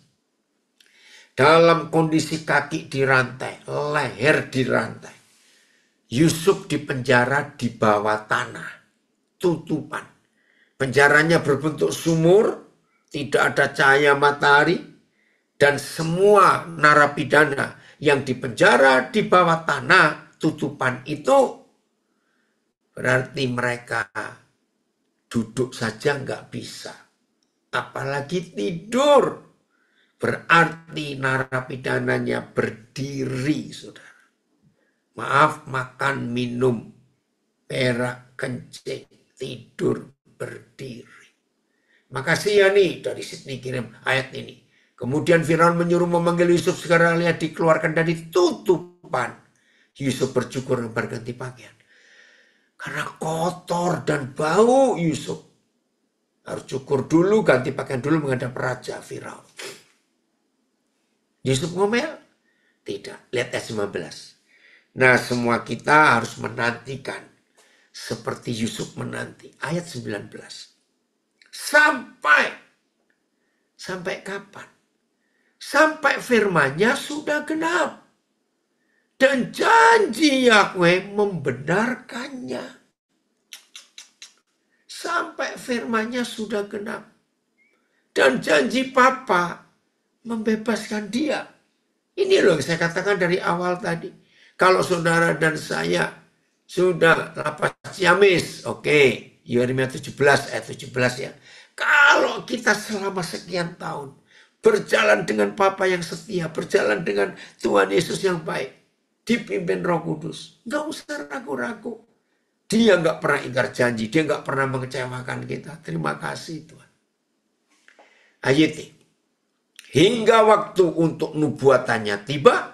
Dalam kondisi kaki dirantai, leher dirantai. Yusuf dipenjara di bawah tanah, tutupan. Penjaranya berbentuk sumur, tidak ada cahaya matahari, dan semua narapidana yang dipenjara di bawah tanah tutupan itu berarti mereka duduk saja nggak bisa, apalagi tidur. Berarti narapidananya berdiri, saudara. Maaf, makan, minum, perak, kencing, tidur, berdiri. Makasih ya nih, dari Sydney kirim ayat ini. Kemudian Firaun menyuruh memanggil Yusuf, segera lihat dikeluarkan dari tutupan. Yusuf bercukur dan berganti pakaian. Karena kotor dan bau Yusuf. Harus cukur dulu, ganti pakaian dulu menghadap Raja Firaun. Yusuf ngomel? Tidak. Lihat ayat 19. Nah, semua kita harus menantikan seperti Yusuf menanti. Ayat 19. Sampai kapan? Sampai firman-Nya sudah genap. Dan janji Yahweh membenarkannya. Sampai firman-Nya sudah genap. Dan janji Papa membebaskan dia. Ini loh yang saya katakan dari awal tadi. Kalau saudara dan saya sudah lapas Ciamis, oke, Yeremia 17 ayat 17 ya. Kalau kita selama sekian tahun berjalan dengan Bapa yang setia, berjalan dengan Tuhan Yesus yang baik, dipimpin Roh Kudus, nggak usah ragu-ragu. Dia nggak pernah ingkar janji, dia nggak pernah mengecewakan kita. Terima kasih Tuhan. Ayat hingga waktu untuk nubuatannya tiba,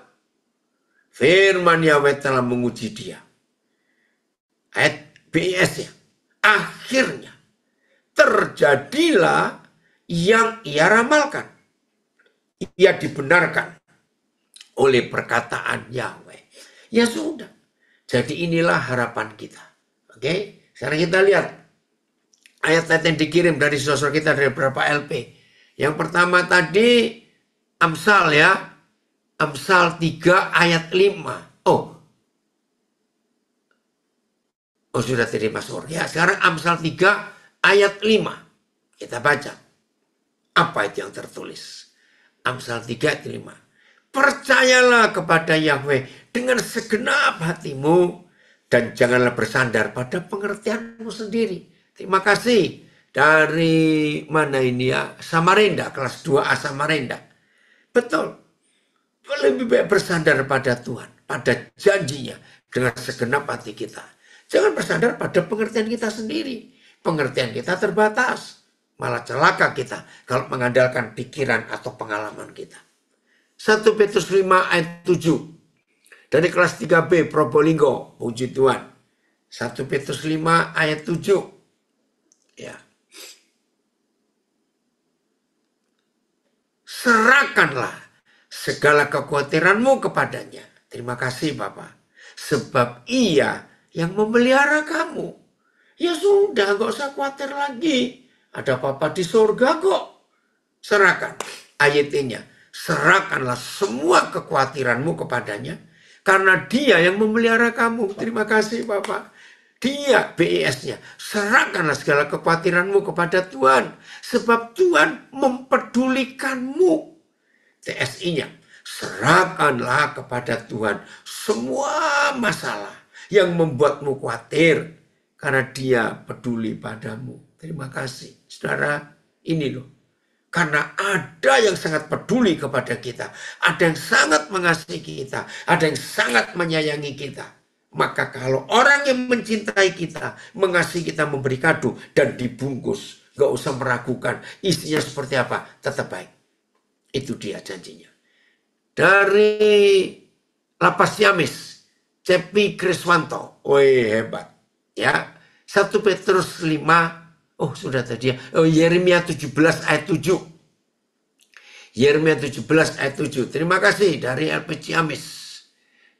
firman Yahweh telah menguji dia. Ayat BS-nya. Akhirnya terjadilah yang ia ramalkan. Ia dibenarkan oleh perkataan Yahweh. Ya sudah. Jadi inilah harapan kita. Oke, sekarang kita lihat ayat-ayat yang dikirim dari saudara kita dari beberapa LP. Yang pertama tadi Amsal ya. Amsal 3 ayat 5. Oh sudah tadi masuk. Ya, sekarang Amsal 3 ayat 5. Kita baca. Apa itu yang tertulis? Amsal 3 ayat 5. Percayalah kepada Yahweh dengan segenap hatimu dan janganlah bersandar pada pengertianmu sendiri. Terima kasih. Dari mana ini ya? Samarinda, kelas 2A Samarinda. Betul. Lebih baik bersandar pada Tuhan, pada janjinya dengan segenap hati kita. Jangan bersandar pada pengertian kita sendiri. Pengertian kita terbatas. Malah celaka kita kalau mengandalkan pikiran atau pengalaman kita. 1 Petrus 5 ayat 7. Dari kelas 3B Probolinggo, puji Tuhan. 1 Petrus 5 ayat 7. Ya. Serahkanlah segala kekhawatiranmu kepadanya. Terima kasih Bapak. Sebab ia yang memelihara kamu. Ya sudah, gak usah khawatir lagi. Ada Papa di surga kok. Serahkan. Ayatnya. Serahkanlah semua kekhawatiranmu kepadanya. Karena dia yang memelihara kamu. Terima kasih Bapak. Dia BIS-nya. Serahkanlah segala kekhawatiranmu kepada Tuhan. Sebab Tuhan mempedulikanmu. TSI-nya. Serahkanlah kepada Tuhan semua masalah yang membuatmu khawatir. Karena dia peduli padamu. Terima kasih. Saudara, ini loh. Karena ada yang sangat peduli kepada kita. Ada yang sangat mengasihi kita. Ada yang sangat menyayangi kita. Maka kalau orang yang mencintai kita, mengasihi kita, memberi kado dan dibungkus, gak usah meragukan isinya seperti apa, tetap baik. Itu dia janjinya. Dari Lapas Ciamis, Cepi Kriswanto, woi hebat, ya. 1 Petrus 5, oh sudah tadi ya. Oh, Yeremia 17 ayat 7. Yeremia 17 ayat 7. Terima kasih dari LP Ciamis,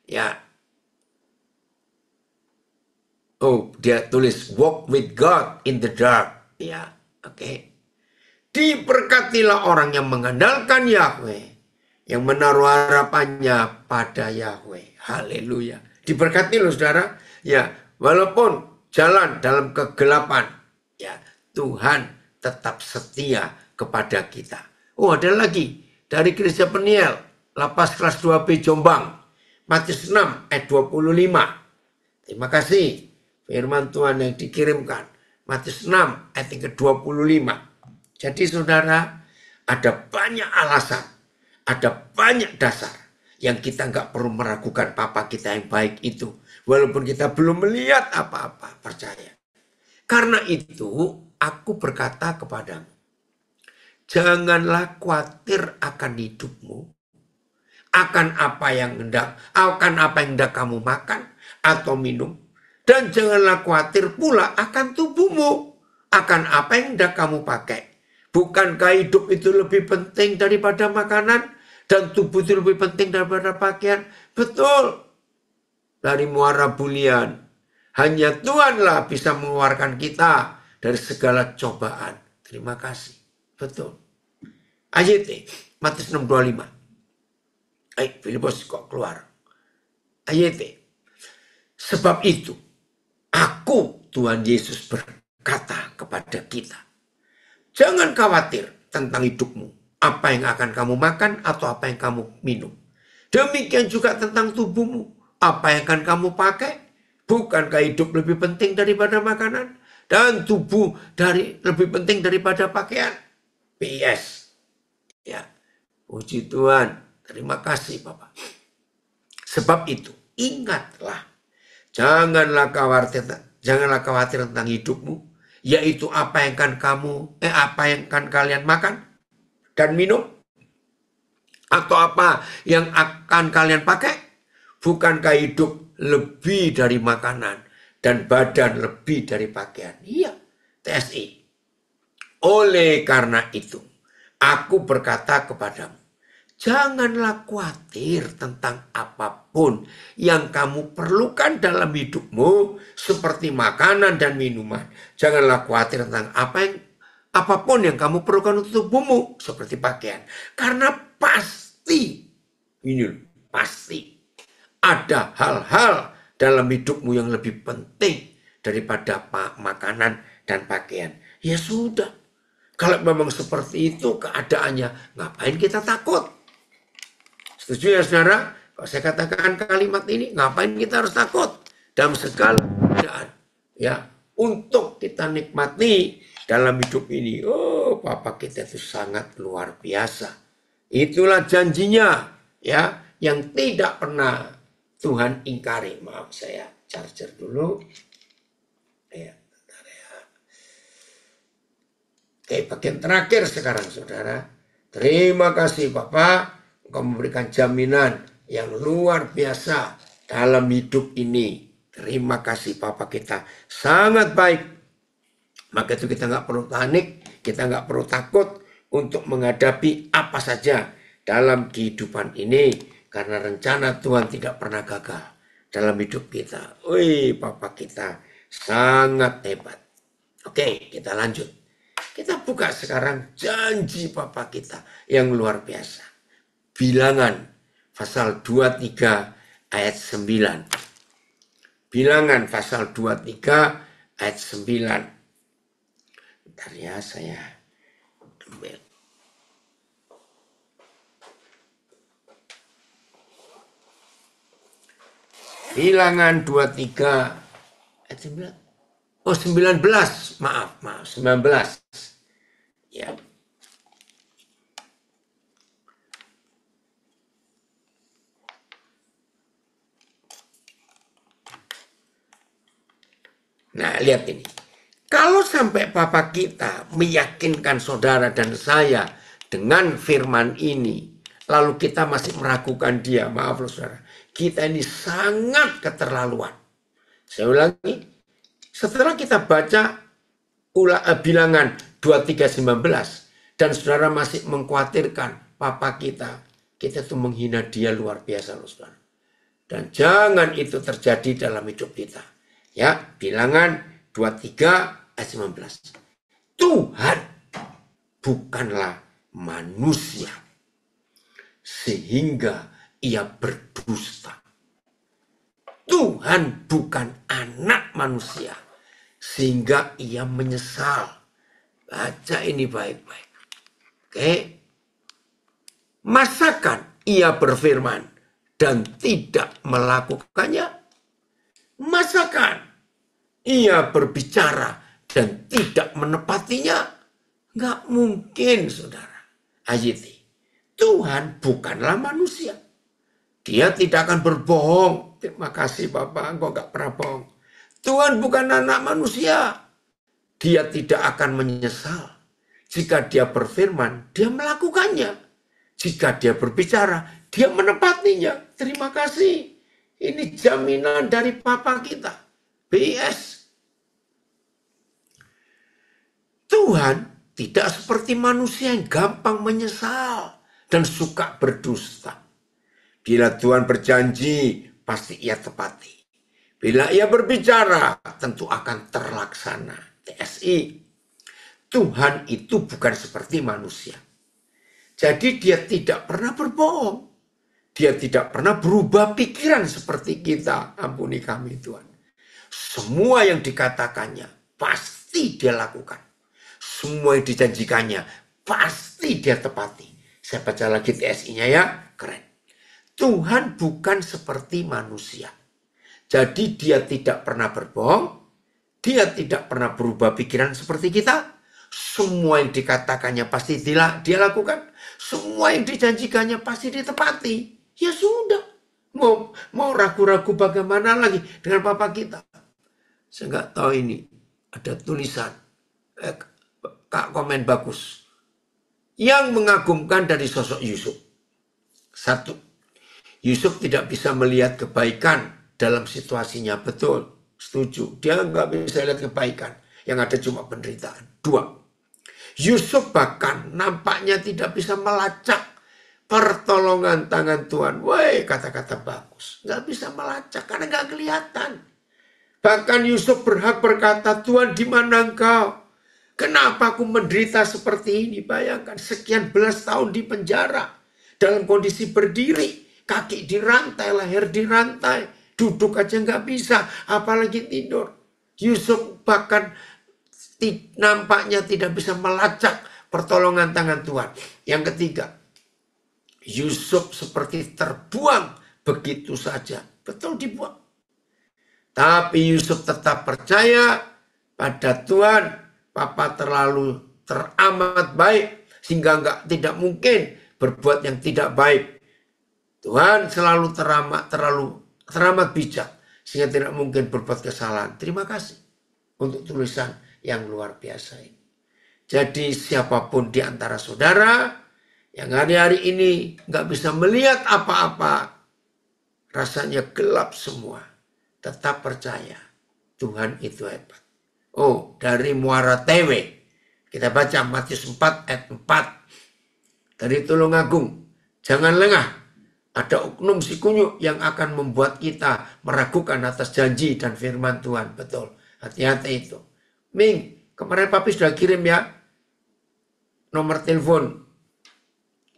ya. Oh, dia tulis walk with God in the dark. Ya, oke. Diberkatilah orang yang mengandalkan Yahweh, yang menaruh harapannya pada Yahweh. Haleluya. Diberkati loh saudara. Ya, walaupun jalan dalam kegelapan, ya, Tuhan tetap setia kepada kita. Oh, ada lagi dari Gereja Peniel, Lapas kelas 2B Jombang, Matius 6 ayat 25. Terima kasih. Firman Tuhan yang dikirimkan. Matius 6 ayat ke-25. Jadi saudara, ada banyak alasan. Ada banyak dasar. Yang kita nggak perlu meragukan Papa kita yang baik itu. Walaupun kita belum melihat apa-apa. Percaya. Karena itu aku berkata kepadamu. Janganlah khawatir akan hidupmu. Akan apa yang hendak kamu makan atau minum. Dan janganlah khawatir pula akan tubuhmu. Akan apa yang hendak kamu pakai. Bukankah hidup itu lebih penting daripada makanan? Dan tubuh itu lebih penting daripada pakaian? Betul. Dari muara bulian. Hanya Tuhanlah bisa mengeluarkan kita dari segala cobaan. Terima kasih. Betul. Ayat Matius 6:25. Filipus kok keluar. Ayat. Sebab itu. Aku, Tuhan Yesus berkata kepada kita. Jangan khawatir tentang hidupmu. Apa yang akan kamu makan atau apa yang kamu minum. Demikian juga tentang tubuhmu. Apa yang akan kamu pakai. Bukankah hidup lebih penting daripada makanan. Dan tubuh lebih penting daripada pakaian. PS. Ya, puji Tuhan. Terima kasih Bapak. Sebab itu, ingatlah. Janganlah khawatir tentang hidupmu. Yaitu apa yang akan kalian makan dan minum. Atau apa yang akan kalian pakai? Bukankah hidup lebih dari makanan dan badan lebih dari pakaian? Iya, TSI. Oleh karena itu, aku berkata kepadamu, janganlah khawatir tentang apapun yang kamu perlukan dalam hidupmu, seperti makanan dan minuman. Janganlah khawatir tentang apapun yang kamu perlukan untuk tubuhmu, seperti pakaian. Karena pasti ada hal-hal dalam hidupmu yang lebih penting daripada makanan dan pakaian. Ya sudah, kalau memang seperti itu keadaannya, ngapain kita takut? Setuju ya saudara? Kalau saya katakan kalimat ini, ngapain kita harus takut? Dalam segala keadaan. Ya, untuk kita nikmati dalam hidup ini. Oh, Bapa kita itu sangat luar biasa. Itulah janjinya, ya, yang tidak pernah Tuhan ingkari. Maaf, saya charger dulu. Ya, bentar ya. Oke, bagian terakhir sekarang saudara. Terima kasih Bapak, Engkau memberikan jaminan yang luar biasa dalam hidup ini. Terima kasih Bapak, kita sangat baik. Maka itu kita nggak perlu panik, kita nggak perlu takut untuk menghadapi apa saja dalam kehidupan ini. Karena rencana Tuhan tidak pernah gagal dalam hidup kita. Wih, Bapak kita sangat hebat. Oke, kita lanjut. Kita buka sekarang janji Bapak kita yang luar biasa. Bilangan pasal 23 ayat 9. Bilangan pasal 23 ayat 9. Bentar ya, saya ambil. Bilangan 23 ayat 9. Oh, 19. Maaf, 19. Ya. Nah, lihat ini. Kalau sampai Papa kita meyakinkan saudara dan saya dengan firman ini, lalu kita masih meragukan dia, maaf loh saudara, kita ini sangat keterlaluan. Saya ulangi, setelah kita baca bilangan 23:19 dan saudara masih mengkhawatirkan Papa kita itu menghina dia luar biasa loh saudara. Dan jangan itu terjadi dalam hidup kita. Ya, bilangan 23 ayat 19. Tuhan bukanlah manusia sehingga ia berdusta. Tuhan bukan anak manusia sehingga ia menyesal. Baca ini baik-baik. Oke. Masakan ia berfirman dan tidak melakukannya? Masakan ia berbicara dan tidak menepatinya? Nggak mungkin, saudara. Ayati, Tuhan bukanlah manusia. Dia tidak akan berbohong. Terima kasih Bapak, engkau nggak pernah bohong. Tuhan bukan anak manusia. Dia tidak akan menyesal. Jika dia berfirman, dia melakukannya. Jika dia berbicara, dia menepatinya. Terima kasih. Ini jaminan dari Papa kita. BS. Tuhan tidak seperti manusia yang gampang menyesal dan suka berdusta. Bila Tuhan berjanji, pasti ia tepati. Bila ia berbicara, tentu akan terlaksana. TSI. Tuhan itu bukan seperti manusia. Jadi dia tidak pernah berbohong. Dia tidak pernah berubah pikiran seperti kita. Ampuni kami Tuhan. Semua yang dikatakannya pasti dia lakukan. Semua yang dijanjikannya pasti dia tepati. Saya baca lagi TSI-nya ya. Keren. Tuhan bukan seperti manusia. Jadi dia tidak pernah berbohong. Dia tidak pernah berubah pikiran seperti kita. Semua yang dikatakannya pasti dia lakukan. Semua yang dijanjikannya pasti ditepati. Ya sudah. Mau ragu-ragu bagaimana lagi dengan papa kita. Saya nggak tahu ini. Ada tulisan. Kak komen bagus. Yang mengagumkan dari sosok Yusuf. Satu. Yusuf tidak bisa melihat kebaikan dalam situasinya. Betul. Setuju. Dia nggak bisa lihat kebaikan. Yang ada cuma penderitaan. Dua. Yusuf bahkan nampaknya tidak bisa melacak pertolongan tangan Tuhan. Woi, kata-kata bagus. Nggak bisa melacak karena nggak kelihatan. Bahkan Yusuf berhak berkata, Tuhan di mana engkau? Kenapa aku menderita seperti ini? Bayangkan sekian belas tahun di penjara. Dalam kondisi berdiri. Kaki dirantai, leher dirantai. Duduk aja nggak bisa. Apalagi tidur. Yusuf bahkan nampaknya tidak bisa melacak pertolongan tangan Tuhan. Yang ketiga, Yusuf seperti terbuang begitu saja. Betul dibuang. Tapi Yusuf tetap percaya pada Tuhan. Papa teramat baik sehingga tidak mungkin berbuat yang tidak baik. Tuhan selalu teramat bijak sehingga tidak mungkin berbuat kesalahan. Terima kasih untuk tulisan yang luar biasa ini. Jadi siapapun di antara saudara yang hari-hari ini nggak bisa melihat apa-apa, rasanya gelap semua, tetap percaya Tuhan itu hebat. Oh, dari Muara Tewe kita baca Matius 4 ayat 4. Dari Tulungagung, jangan lengah. Ada oknum si kunyuk yang akan membuat kita meragukan atas janji dan firman Tuhan. Betul, hati-hati itu. Ming, kemarin papi sudah kirim ya nomor telepon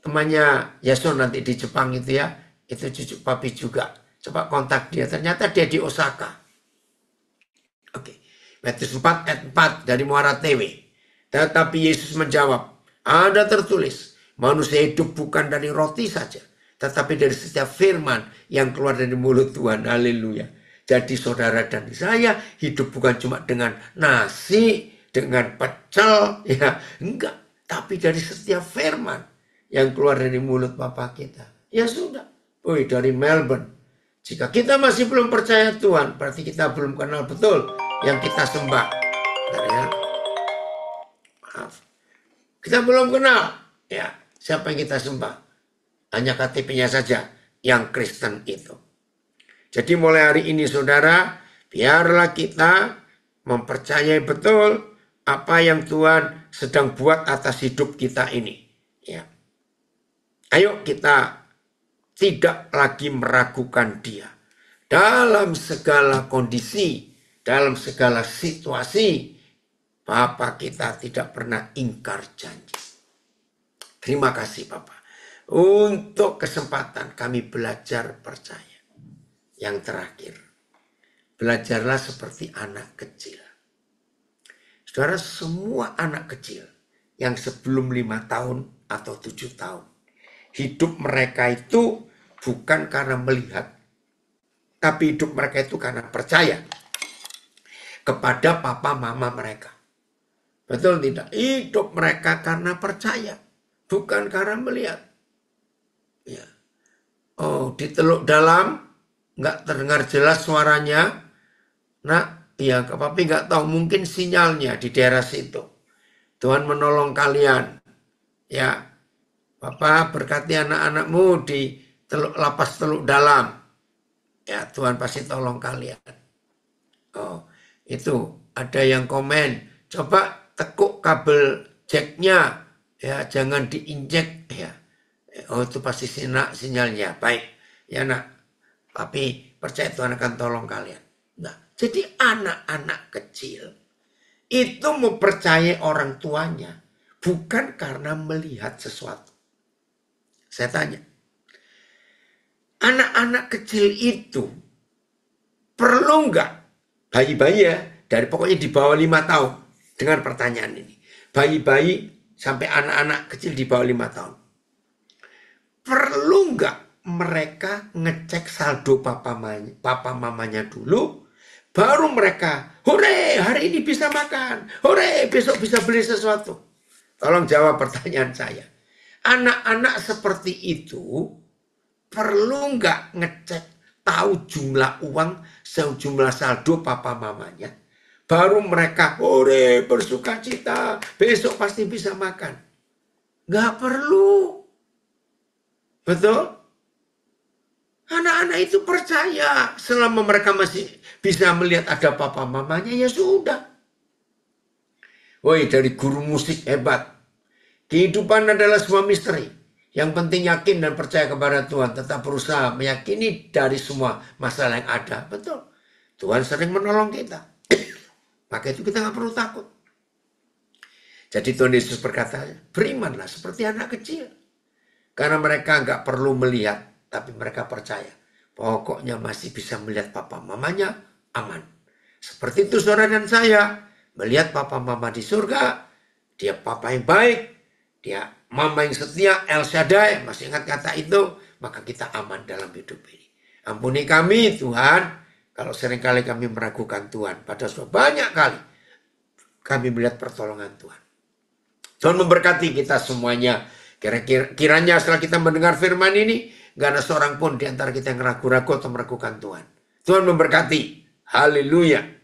temannya Yason nanti di Jepang itu ya. Itu cucu papi juga. Coba kontak dia. Ternyata dia di Osaka. Oke. Matius 4 ayat 4 dari Muara Tewe. Tetapi Yesus menjawab, ada tertulis, manusia hidup bukan dari roti saja, tetapi dari setiap firman yang keluar dari mulut Tuhan. Haleluya. Jadi saudara dan saya hidup bukan cuma dengan nasi, dengan pecel, ya enggak. Tapi dari setiap firman yang keluar dari mulut Bapa kita. Ya sudah. Dari Melbourne. Jika kita masih belum percaya Tuhan, berarti kita belum kenal betul yang kita sembah. Ya. Maaf. Kita belum kenal ya siapa yang kita sembah. Hanya KTP-nya saja yang Kristen itu. Jadi mulai hari ini saudara, biarlah kita mempercayai betul apa yang Tuhan sedang buat atas hidup kita ini. Ya. Ayo kita tidak lagi meragukan Dia. Dalam segala kondisi, dalam segala situasi, Bapa kita tidak pernah ingkar janji. Terima kasih Bapa. Untuk kesempatan kami belajar percaya. Yang terakhir, belajarlah seperti anak kecil. Saudara, semua anak kecil yang sebelum 5 tahun atau 7 tahun, hidup mereka itu bukan karena melihat, tapi hidup mereka itu karena percaya kepada papa mama mereka. Betul tidak? Hidup mereka karena percaya, bukan karena melihat. Ya. Oh, diteluk dalam, nggak terdengar jelas suaranya. Nah, ya papi nggak tahu, mungkin sinyalnya di daerah situ. Tuhan menolong kalian. Ya, Papa berkati anak-anakmu di lapas teluk dalam. Ya, Tuhan pasti tolong kalian. Oh, itu ada yang komen. Coba tekuk kabel jacknya. Ya, jangan diinjek. Ya. Oh, itu pasti sinyalnya. Baik. Ya, nak. Papi percaya Tuhan akan tolong kalian. Nah, jadi anak-anak kecil itu mempercayai orang tuanya bukan karena melihat sesuatu. Saya tanya, anak-anak kecil itu perlu nggak, bayi-bayi ya, dari pokoknya di bawah 5 tahun, dengan pertanyaan ini. Bayi-bayi sampai anak-anak kecil di bawah 5 tahun. Perlu nggak mereka ngecek saldo papa mamanya dulu, Baru mereka, hore, hari ini bisa makan. Hore, besok bisa beli sesuatu. Tolong jawab pertanyaan saya. Anak-anak seperti itu perlu nggak ngecek tahu jumlah uang, jumlah saldo papa mamanya. Baru mereka, hore, bersuka cita, besok pasti bisa makan. Nggak perlu. Betul? Anak-anak itu percaya selama mereka masih bisa melihat ada papa mamanya, ya sudah. Woi, dari guru musik hebat. Kehidupan adalah sebuah misteri. Yang penting yakin dan percaya kepada Tuhan. Tetap berusaha meyakini dari semua masalah yang ada. Betul. Tuhan sering menolong kita. Maka itu kita nggak perlu takut. Jadi Tuhan Yesus berkata, berimanlah seperti anak kecil. Karena mereka nggak perlu melihat, tapi mereka percaya. Pokoknya masih bisa melihat papa mamanya, aman. Seperti itu saudara dan saya. Melihat papa mama di surga, dia papa yang baik, dia mama yang setia, El Shaddai, masih ingat kata itu, maka kita aman dalam hidup ini. Ampuni kami Tuhan, kalau seringkali kami meragukan Tuhan. Padahal sudah banyak kali kami melihat pertolongan Tuhan. Tuhan memberkati kita semuanya. Kiranya setelah kita mendengar firman ini, gak ada seorang pun di antara kita yang ragu-ragu atau meragukan Tuhan. Tuhan memberkati. Haleluya.